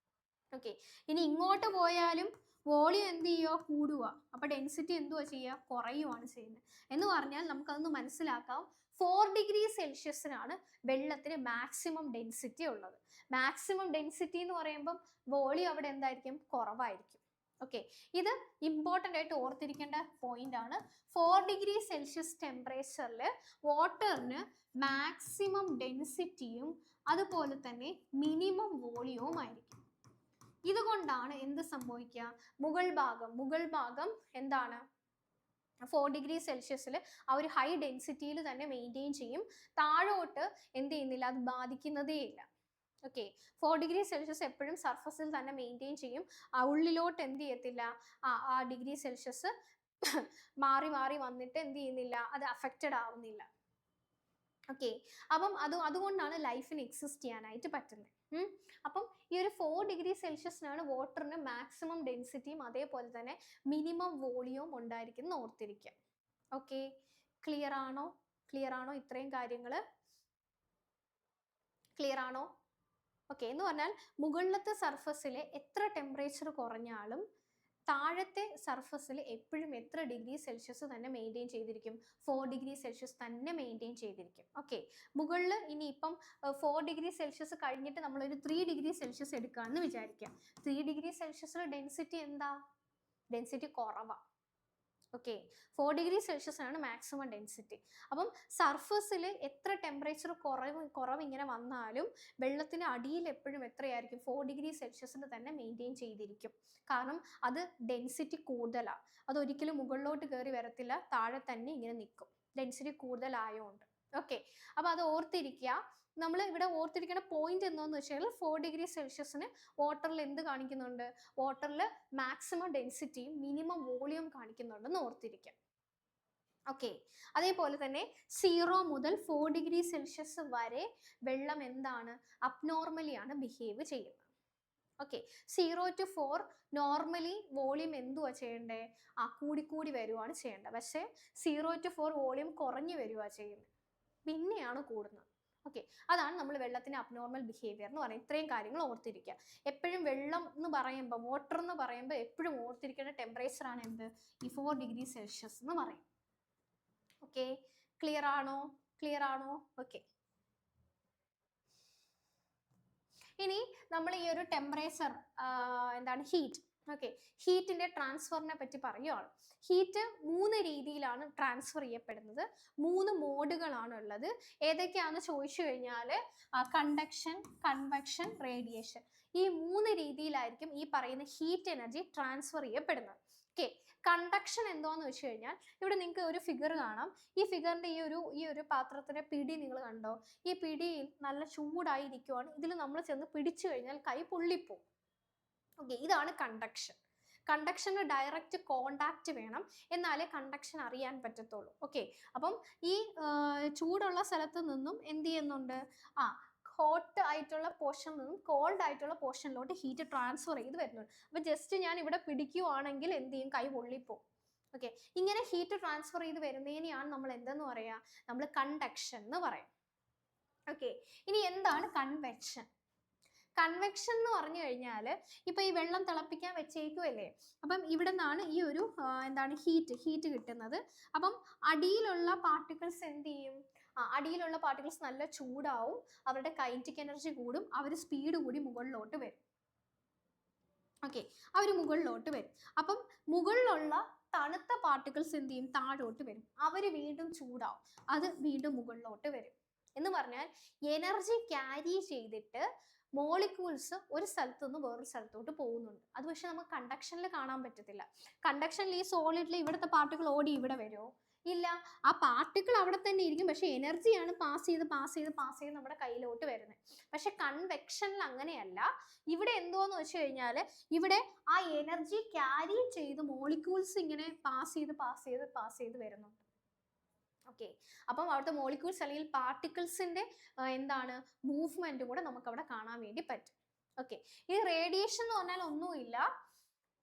ഓക്കെ, ഇനി ഇങ്ങോട്ട് പോയാലും വോളിയം എന്ത് ചെയ്യുക? കൂടുക. അപ്പൊ ഡെൻസിറ്റി എന്തുവാ ചെയ്യുക? കുറയുവാണ് ചെയ്യുന്നത്. എന്ന് പറഞ്ഞാൽ നമുക്കതൊന്ന് മനസ്സിലാക്കാം, 4 ഡിഗ്രി സെൽഷ്യസിനാണ് വെള്ളത്തിന് മാക്സിമം ഡെൻസിറ്റി ഉള്ളത്. മാക്സിമം ഡെൻസിറ്റി എന്ന് പറയുമ്പം വോളിയം അവിടെ എന്തായിരിക്കും? കുറവായിരിക്കും. ഓക്കെ, ഇത് ഇമ്പോർട്ടൻ്റ് ആയിട്ട് ഓർത്തിരിക്കേണ്ട പോയിന്റ് ആണ്. 4 ഡിഗ്രി സെൽഷ്യസ് ടെമ്പറേച്ചറിൽ വാട്ടറിന് മാക്സിമം ഡെൻസിറ്റിയും അതുപോലെ തന്നെ മിനിമം വോളിയവും ആയിരിക്കും. ഇതുകൊണ്ടാണ് എന്ത് സംഭവിക്കുക? മുകൾ ഭാഗം എന്താണ്? 4 ഡിഗ്രി സെൽഷ്യസിൽ ആ ഒരു ഹൈ ഡെൻസിറ്റിയിൽ തന്നെ മെയിൻറ്റെയിൻ ചെയ്യും. താഴോട്ട് എന്ത് ചെയ്യുന്നില്ല? അത് ബാധിക്കുന്നതേ ഇല്ല. ഓക്കെ, 4 ഡിഗ്രി സെൽഷ്യസ് എപ്പോഴും സർഫസിൽ തന്നെ മെയിൻറ്റെയിൻ ചെയ്യും. ഉള്ളിലോട്ട് എന്ത് ചെയ്യത്തില്ല? ആ ഡിഗ്രി സെൽഷ്യസ് മാറി വന്നിട്ട് എന്ത് ചെയ്യുന്നില്ല? അത് അഫക്റ്റഡ് ആവുന്നില്ല. ഓക്കെ, അപ്പം അതുകൊണ്ടാണ് ലൈഫിന് എക്സിസ്റ്റ് ചെയ്യാനായിട്ട് പറ്റുന്നത്. അപ്പം ഈ ഒരു 4 ഡിഗ്രി സെൽഷ്യസിനാണ് വാട്ടറിന് മാക്സിമം ഡെൻസിറ്റിയും അതേപോലെ തന്നെ മിനിമം വോളിയവും ഉണ്ടായിരിക്കുന്നത് ഓർത്തിരിക്കുക. ഓക്കെ, ക്ലിയർ ആണോ? ഇത്രയും കാര്യങ്ങൾ ക്ലിയർ ആണോ? ഓക്കെ, എന്ന് പറഞ്ഞാൽ മുകളിലത്തെ സർഫസിൽ എത്ര ടെമ്പറേച്ചർ കുറഞ്ഞാലും താഴത്തെ സർഫസിൽ എപ്പോഴും എത്ര ഡിഗ്രി സെൽഷ്യസ് തന്നെ മെയിൻറ്റെയിൻ ചെയ്തിരിക്കും? 4 ഡിഗ്രി സെൽഷ്യസ് തന്നെ മെയിൻറ്റെയിൻ ചെയ്തിരിക്കും. ഓക്കെ, മുകളിൽ ഇനിയിപ്പം 4 ഡിഗ്രി സെൽഷ്യസ് കഴിഞ്ഞിട്ട് നമ്മളൊരു 3 ഡിഗ്രി സെൽഷ്യസ് എടുക്കുകയാണെന്ന് വിചാരിക്കാം. 3 ഡിഗ്രി സെൽഷ്യസിൽ ഡെൻസിറ്റി എന്താ? ഡെൻസിറ്റി കുറവാണ്. ഓക്കെ, 4 ഡിഗ്രി സെൽഷ്യസ് ആണ് മാക്സിമം ഡെൻസിറ്റി. അപ്പം സർഫസിൽ എത്ര ടെമ്പറേച്ചർ കുറവ് ഇങ്ങനെ വന്നാലും വെള്ളത്തിന് അടിയിൽ എപ്പോഴും എത്രയായിരിക്കും? 4 ഡിഗ്രി സെൽഷ്യസിൽ തന്നെ മെയിൻറ്റെയിൻ ചെയ്തിരിക്കും. കാരണം അത് ഡെൻസിറ്റി കൂടുതലാണ്. അതൊരിക്കലും മുകളിലോട്ട് കയറി വരത്തില്ല, താഴെ തന്നെ ഇങ്ങനെ നിൽക്കും, ഡെൻസിറ്റി കൂടുതലായതുകൊണ്ട്. ഓക്കെ, അപ്പോൾ അത് ഓർത്തിരിക്കുക. നമ്മൾ ഇവിടെ ഓർത്തിരിക്കേണ്ട പോയിന്റ് എന്താണെന്ന് വെച്ചാൽ 4 ഡിഗ്രി സെൽഷ്യസിന് വാട്ടറിൽ എന്ത് കാണിക്കുന്നുണ്ട്? വാട്ടറിൽ മാക്സിമം ഡെൻസിറ്റിയും മിനിമം വോളിയം കാണിക്കുന്നുണ്ടെന്ന് ഓർത്തിരിക്കുക. ഓക്കെ, അതേപോലെ തന്നെ 0 മുതൽ 4 ഡിഗ്രി സെൽഷ്യസ് വരെ വെള്ളം എന്താണ്? അബ്നോർമലി ആണ് ബിഹേവ് ചെയ്യുന്നത്. ഓക്കെ, 0 to 4 നോർമലി വോളിയം എന്തുവാ ചെയ്യണ്ടേ? കൂടി വരുവാണ് ചെയ്യേണ്ടത്. പക്ഷേ 0 to 4 വോളിയം കുറഞ്ഞു വരുവാ ചെയ്യുന്നത്, പിന്നെയാണ് കൂടുന്നത്. ഓക്കെ, അതാണ് നമ്മൾ വെള്ളത്തിന് അബ്നോർമൽ ബിഹേവിയർ എന്ന് പറയുന്നത്. ഇത്രയും കാര്യങ്ങൾ ഓർത്തിരിക്കുക. എപ്പോഴും വെള്ളം എന്ന് പറയുമ്പോൾ, വാട്ടർ എന്ന് പറയുമ്പോൾ എപ്പോഴും ഓർത്തിരിക്കേണ്ട ടെമ്പറേച്ചർ ആണ് എന്ത്? ഈ 4 ഡിഗ്രി സെൽഷ്യസ് എന്ന് പറയും. ഓക്കെ, ക്ലിയർ ആണോ? ഓക്കെ, ഇനി നമ്മൾ ഈ ഒരു ടെമ്പറേച്ചർ എന്താണ്? ഹീറ്റ്. ഓക്കെ, ഹീറ്റിന്റെ ട്രാൻസ്ഫറിനെ പറ്റി പറയുകയാണ്. ഹീറ്റ് 3 രീതിയിലാണ് ട്രാൻസ്ഫർ ചെയ്യപ്പെടുന്നത്. 3 മോഡുകളാണ് ഉള്ളത്. ഏതൊക്കെയാണെന്ന് ചോദിച്ചു കഴിഞ്ഞാൽ കണ്ടക്ഷൻ, കൺവെക്ഷൻ, റേഡിയേഷൻ. ഈ 3 രീതിയിലായിരിക്കും ഈ പറയുന്ന ഹീറ്റ് എനർജി ട്രാൻസ്ഫർ ചെയ്യപ്പെടുന്നത്. ഓക്കെ, കണ്ടക്ഷൻ എന്താന്ന് വെച്ച് കഴിഞ്ഞാൽ ഇവിടെ നിങ്ങൾക്ക് ഒരു ഫിഗർ കാണാം. ഈ ഫിഗറിന്റെ ഈ ഒരു പാത്രത്തിന്റെ പിടി നിങ്ങൾ കണ്ടോ? ഈ പിടിയിൽ നല്ല ചൂടായിരിക്കുവാണ്. ഇതിൽ നമ്മൾ ചെന്ന് പിടിച്ചു കഴിഞ്ഞാൽ കൈ പൊള്ളിപ്പോവും. ഓക്കെ, ഇതാണ് കണ്ടക്ഷൻ. കണ്ടക്ഷന് ഡയറക്റ്റ് കോണ്ടാക്റ്റ് വേണം, എന്നാലേ കണ്ടക്ഷൻ അറിയാൻ പറ്റത്തുള്ളൂ. ഓക്കെ, അപ്പം ഈ ചൂടുള്ള സ്ഥലത്ത് നിന്നും എന്ത് ചെയ്യുന്നുണ്ട്, ഹോട്ട് ആയിട്ടുള്ള പോർഷനിൽ നിന്നും കോൾഡ് ആയിട്ടുള്ള പോർഷനിലോട്ട് ഹീറ്റ് ട്രാൻസ്ഫർ ചെയ്ത് വരുന്നുണ്ട്. അപ്പം ജസ്റ്റ് ഞാൻ ഇവിടെ പിടിക്കുവാണെങ്കിൽ എന്ത് ചെയ്യും, കൈ പൊള്ളിപ്പോവും. ഓക്കെ, ഇങ്ങനെ ഹീറ്റ് ട്രാൻസ്ഫർ ചെയ്ത് വരുന്നതിനെയാണ് നമ്മൾ എന്തെന്ന് പറയാ, നമ്മൾ കണ്ടക്ഷൻ എന്ന് പറയും. ഓക്കെ, ഇനി എന്താണ് കൺവെക്ഷൻ? കൺവെക്ഷൻ എന്ന് പറഞ്ഞു കഴിഞ്ഞാൽ ഇപ്പൊ ഈ വെള്ളം തിളപ്പിക്കാൻ വെച്ചേക്കുമല്ലേ, അപ്പം ഇവിടെ നിന്നാണ് ഈ ഒരു എന്താണ് ഹീറ്റ് കിട്ടുന്നത്. അപ്പം അടിയിലുള്ള പാർട്ടിക്കിൾസ് എന്ത് ചെയ്യും, അടിയിലുള്ള പാർട്ടിക്കിൾസ് നല്ല ചൂടാവും, അവരുടെ കൈനറ്റിക് എനർജി കൂടും, അവർ സ്പീഡ് കൂടി മുകളിലോട്ട് വരും. ഓക്കെ, അവർ മുകളിലോട്ട് വരും. അപ്പം മുകളിലുള്ള തണുത്ത പാർട്ടിക്കിൾസ് എന്ത് ചെയ്യും, താഴോട്ട് വരും, അവർ വീണ്ടും ചൂടാവും, അത് വീണ്ടും മുകളിലോട്ട് വരും. എന്ന് പറഞ്ഞാൽ എനർജി ക്യാരി ചെയ്തിട്ട് മോളിക്യൂൾസ് ഒരു സ്ഥലത്തു നിന്ന് വേറൊരു സ്ഥലത്തോട്ട് പോകുന്നുണ്ട്. അത് പക്ഷെ നമുക്ക് കണ്ടക്ഷനിൽ കാണാൻ പറ്റത്തില്ല. കണ്ടക്ഷനിൽ ഈ സോളിഡിൽ ഇവിടുത്തെ പാർട്ടിക്കിൾ ഓടി ഇവിടെ വരുമോ, ഇല്ല. ആ പാർട്ടിക്കിൾ അവിടെ തന്നെ ഇരിക്കും, പക്ഷെ എനർജിയാണ് പാസ് ചെയ്ത് നമ്മുടെ കയ്യിലോട്ട് വരുന്നത്. പക്ഷെ കൺവെക്ഷനിൽ അങ്ങനെയല്ല. ഇവിടെ എന്തോന്ന് വെച്ച് കഴിഞ്ഞാൽ ഇവിടെ ആ എനർജി ക്യാരി ചെയ്ത് മോളിക്യൂൾസ് ഇങ്ങനെ പാസ് ചെയ്ത് വരുന്നുണ്ട്. ഓക്കെ, അപ്പം അവിടുത്തെ മോളിക്യൂൾസ് അല്ലെങ്കിൽ പാർട്ടിക്കിൾസിന്റെ എന്താണ് മൂവ്മെന്റ് കൂടെ നമുക്ക് അവിടെ കാണാൻ വേണ്ടി പറ്റും. ഓക്കെ, ഈ റേഡിയേഷൻ എന്ന് പറഞ്ഞാൽ ഒന്നുമില്ല,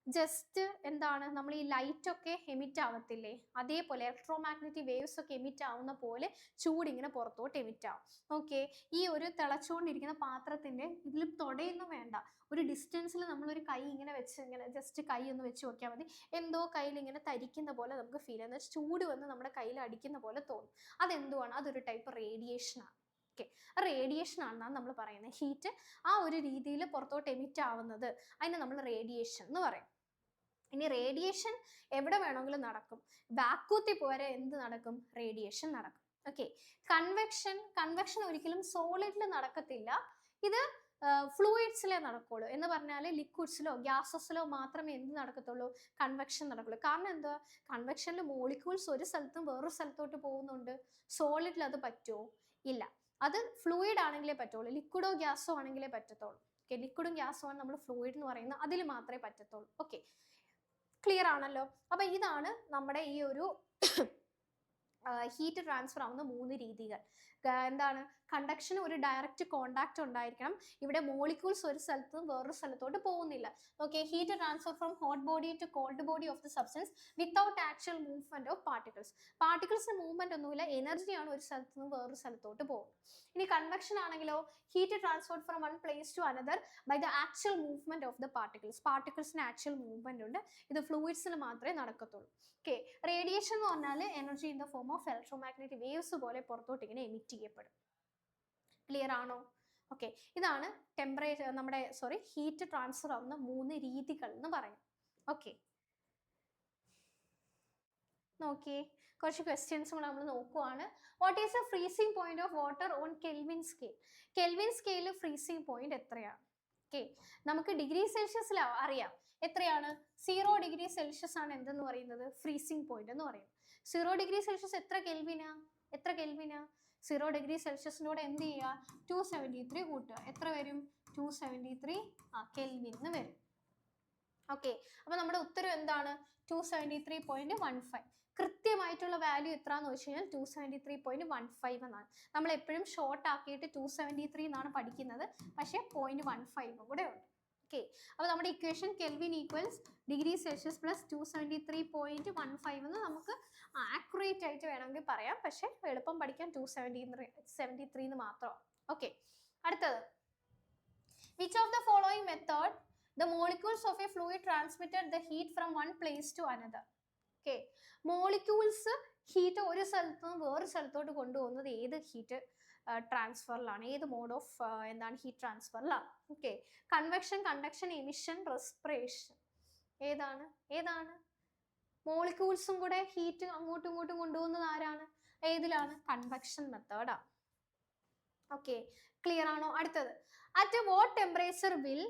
ജസ്റ്റ് എന്താണ്, നമ്മൾ ഈ ലൈറ്റ് ഒക്കെ എമിറ്റ് ആവത്തില്ലേ, അതേപോലെ ഇലക്ട്രോമാഗ്നറ്റിക് വേവ്സ് ഒക്കെ എമിറ്റ് ആവുന്ന പോലെ ചൂടിങ്ങനെ പുറത്തോട്ട് എമിറ്റ് ആവും. ഓക്കെ, ഈ ഒരു തിളച്ചുകൊണ്ടിരിക്കുന്ന പാത്രത്തിന്റെ ഇതിൽ തൊടയൊന്നും വേണ്ട, ഒരു ഡിസ്റ്റൻസിൽ നമ്മളൊരു കൈ ഇങ്ങനെ വെച്ച് ഇങ്ങനെ ജസ്റ്റ് കൈ ഒന്ന് വെച്ച് നോക്കിയാൽ മതി, എന്തോ കയ്യിൽ ഇങ്ങനെ തരിക്കുന്ന പോലെ നമുക്ക് ഫീൽ ചെയ്യുന്നത്, ചൂട് വന്ന് നമ്മുടെ കയ്യിൽ അടിക്കുന്ന പോലെ തോന്നും. അതെന്തുവാണ്, അതൊരു ടൈപ്പ് റേഡിയേഷനാണ്. ഓക്കെ, റേഡിയേഷൻ ആണെന്നാണ് നമ്മൾ പറയുന്നത്. ഹീറ്റ് ആ ഒരു രീതിയിൽ പുറത്തോട്ട് എമിറ്റ് ആവുന്നത്, അതിനെ നമ്മൾ റേഡിയേഷൻ എന്ന് പറയും. ഇനി റേഡിയേഷൻ എവിടെ വേണമെങ്കിലും നടക്കും, വാക്യൂത്തിൽ പോരെ എന്ത് നടക്കും, റേഡിയേഷൻ നടക്കും. ഓക്കെ, കൺവെക്ഷൻ ഒരിക്കലും സോളിഡിൽ നടക്കത്തില്ല, ഇത് ഫ്ലൂയിഡ്സിലേ നടക്കുള്ളൂ. എന്ന് പറഞ്ഞാൽ ലിക്വിഡ്സിലോ ഗ്യാസസിലോ മാത്രമേ എന്ത് നടക്കത്തുള്ളൂ, കൺവെക്ഷൻ നടക്കുള്ളൂ. കാരണം എന്താ, കൺവെക്ഷനിൽ മോളിക്യൂൾസ് ഒരു സ്ഥലത്തും വേറൊരു സ്ഥലത്തോട്ട് പോകുന്നുണ്ട്. സോളിഡിൽ അത് പറ്റുമോ, ഇല്ല. അത് ഫ്ലൂയിഡ് ആണെങ്കിലേ പറ്റുള്ളൂ, ലിക്വിഡോ ഗ്യാസോ ആണെങ്കിലേ പറ്റത്തുള്ളൂ. ഓക്കെ, ലിക്വിഡും ഗ്യാസോ ആണ് നമ്മൾ ഫ്ലൂയിഡ് എന്ന് പറയുന്നത്, അതിൽ മാത്രമേ പറ്റത്തുള്ളൂ. ഓക്കെ, ക്ലിയർ ആണല്ലോ. അപ്പൊ ഇതാണ് നമ്മുടെ ഈ ഒരു ഹീറ്റ് ട്രാൻസ്ഫർ ആവുന്ന 3 രീതികൾ. എന്താണ്, കണ്ടക്ഷന് ഒരു ഡയറക്റ്റ് കോണ്ടാക്ട് ഉണ്ടായിരിക്കണം, ഇവിടെ മോളിക്യൂൾസ് ഒരു സ്ഥലത്ത് നിന്ന് വേറൊരു സ്ഥലത്തോട്ട് പോകുന്നില്ല. Okay, heat transfer from hot body to cold body of the substance without actual movement of പാർട്ടിക്കിൾസിന് മൂവ്മെന്റ് ഒന്നുമില്ല, എനർജിയാണ് ഒരു സ്ഥലത്ത് നിന്ന് വേറൊരു സ്ഥലത്തോട്ട് പോകുന്നത്. ഇനി കൺവെക്ഷൻ ആണെങ്കിലോ, heat transfer from one place to another by the actual movement of the പാർട്ടിക്കിൾസിന് ആക്ച്വൽ മൂവ്മെന്റ് ഉണ്ട്, ഇത് ഫ്ലൂയിഡ്സിന് മാത്രമേ നടക്കത്തുള്ളൂ. ഓക്കെ, റേഡിയേഷൻ എന്ന് പറഞ്ഞാൽ energy in the form of electromagnetic waves പോലെ പുറത്തോട്ട് ഇങ്ങനെ എമിറ്റ് ചെയ്യപ്പെടും. ക്ലിയർ ആണോ? ഓക്കെ, ഇതാണ് ഹീറ്റ് ട്രാൻസ്ഫർ ആവുന്ന 3 രീതികൾ എന്ന് പറയും. ഓക്കെ, നോക്കിയേ, കുറച്ച് ക്വസ്റ്റ്യൻസ് കൂടെ നമ്മൾ നോക്കുവാണ്. What is the freezing point of water on kelvin scale? Kelvin സ്കെയിലിൽ ഫ്രീസിംഗ് പോയിന്റ് എത്രയാണ്? ഓക്കെ, നമുക്ക് ഡിഗ്രി സെൽഷ്യസിൽ അറിയാം എത്രയാണ്, 0 ഡിഗ്രി സെൽഷ്യസ് ആണ് എന്തെന്ന് പറയുന്നത്, ഫ്രീസിംഗ് പോയിന്റ് എന്ന് പറയുന്നത്. 0 ഡിഗ്രി സെൽഷ്യസ് എത്ര കെൽവിനാ? 0 ഡിഗ്രി സെൽഷ്യസിനോട് എന്ത് ചെയ്യുക, 273 കൂട്ടുക, എത്ര വരും, 273 കെൽവിൻ എന്ന് വരും. ഓക്കെ, അപ്പൊ നമ്മുടെ ഉത്തരം എന്താണ്, 273.15. കൃത്യമായിട്ടുള്ള വാല്യൂ എത്രയാണെന്ന് വെച്ച് കഴിഞ്ഞാൽ 273.15 എന്നാണ്. നമ്മൾ എപ്പോഴും ഷോർട്ട് ആക്കിയിട്ട് 273 എന്നാണ് പഠിക്കുന്നത്, പക്ഷേ 0.15 കൂടെ ഉണ്ട്. ഓക്കെ, അപ്പോൾ നമ്മുടെ equation kelvin equals degree Celsius plus 273.15 എന്ന് നമുക്ക് ആക്യുറേറ്റ് ആയിട്ട് വേണമെങ്കിൽ പറയാം, പക്ഷേ എളുപ്പം പഠിക്കാൻ 273 എന്ന് മാത്രമാണ്. ഓക്കെ, അടുത്തത്, which of the following method the molecules of a fluid transmitted the heat from one place to another? Okay, molecules heat ഒരു സ്ഥലത്ത് നിന്ന് വേറൊരു സ്ഥലത്തോട്ട് കൊണ്ടുപോകുന്നത് ഏത് ഹീറ്റ് ട്രാൻസ്ഫറിലാണ്, ഏത് മോഡ് ഓഫ് എന്താണ് ഹീറ്റ് ട്രാൻസ്ഫറിലാണ്? Okay, convection, conduction, emission, respiration, ഏതാണ് മോളിക്യൂൾസും കൂടെ ഹീറ്റ് അങ്ങോട്ടും ഇങ്ങോട്ടും കൊണ്ടുപോകുന്നത് ആരാണ്, ഏതിലാണ്, കൺവെക്ഷൻ മെത്തേഡാണ്. ഓക്കെ, ക്ലിയർ ആണോ? അടുത്തത്, at what temperature will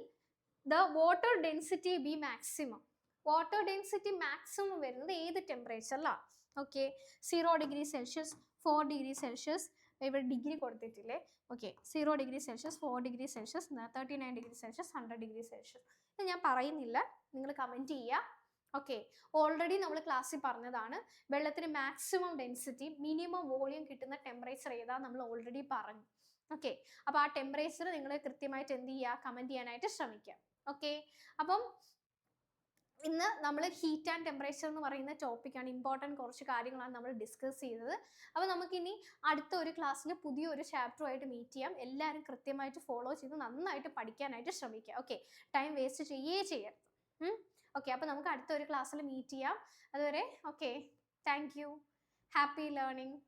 the water density be maximum? Water density maximum വരുന്നത് ഏത് ടെമ്പറേച്ചറിലാണ്? Okay, 0 degree Celsius, 4 degree Celsius, ഇവിടെ ഡിഗ്രി കൊടുത്തിട്ടില്ലേ? Okay, 0 degree Celsius, 4 degree Celsius, 39 degree Celsius, 100 degree Celsius. ഇത് ഞാൻ പറയുന്നില്ല, നിങ്ങൾ കമൻറ്റ് ചെയ്യുക. ഓക്കെ, ഓൾറെഡി നമ്മൾ ക്ലാസ്സിൽ പറഞ്ഞതാണ് വെള്ളത്തിന് മാക്സിമം ഡെൻസിറ്റി മിനിമം വോളിയം കിട്ടുന്ന ടെമ്പറേച്ചർ ഏതാ നമ്മൾ ഓൾറെഡി പറഞ്ഞു. ഓക്കെ, അപ്പോൾ ആ ടെമ്പറേച്ചർ നിങ്ങൾ കൃത്യമായിട്ട് എന്ത് ചെയ്യുക, കമൻറ്റ് ചെയ്യാനായിട്ട് ശ്രമിക്കുക. ഓക്കെ, അപ്പം ഇന്ന് നമ്മൾ ഹീറ്റ് ആൻഡ് ടെമ്പറേച്ചർ എന്ന് പറയുന്ന ടോപ്പിക്കാണ്, ഇമ്പോർട്ടൻറ്റ് കുറച്ച് കാര്യങ്ങളാണ് നമ്മൾ ഡിസ്കസ് ചെയ്തത്. അപ്പോൾ നമുക്കിനി അടുത്ത ഒരു ക്ലാസ്സിൽ പുതിയൊരു ചാപ്റ്ററുമായിട്ട് മീറ്റ് ചെയ്യാം. എല്ലാവരും കൃത്യമായിട്ട് ഫോളോ ചെയ്ത് നന്നായിട്ട് പഠിക്കാനായിട്ട് ശ്രമിക്കുക. ഓക്കെ, ടൈം വേസ്റ്റ് ചെയ്യരുത്. ഓക്കെ, അപ്പോൾ നമുക്ക് അടുത്ത ഒരു ക്ലാസ്സിൽ മീറ്റ് ചെയ്യാം. അതുവരെ okay, thank you, happy learning.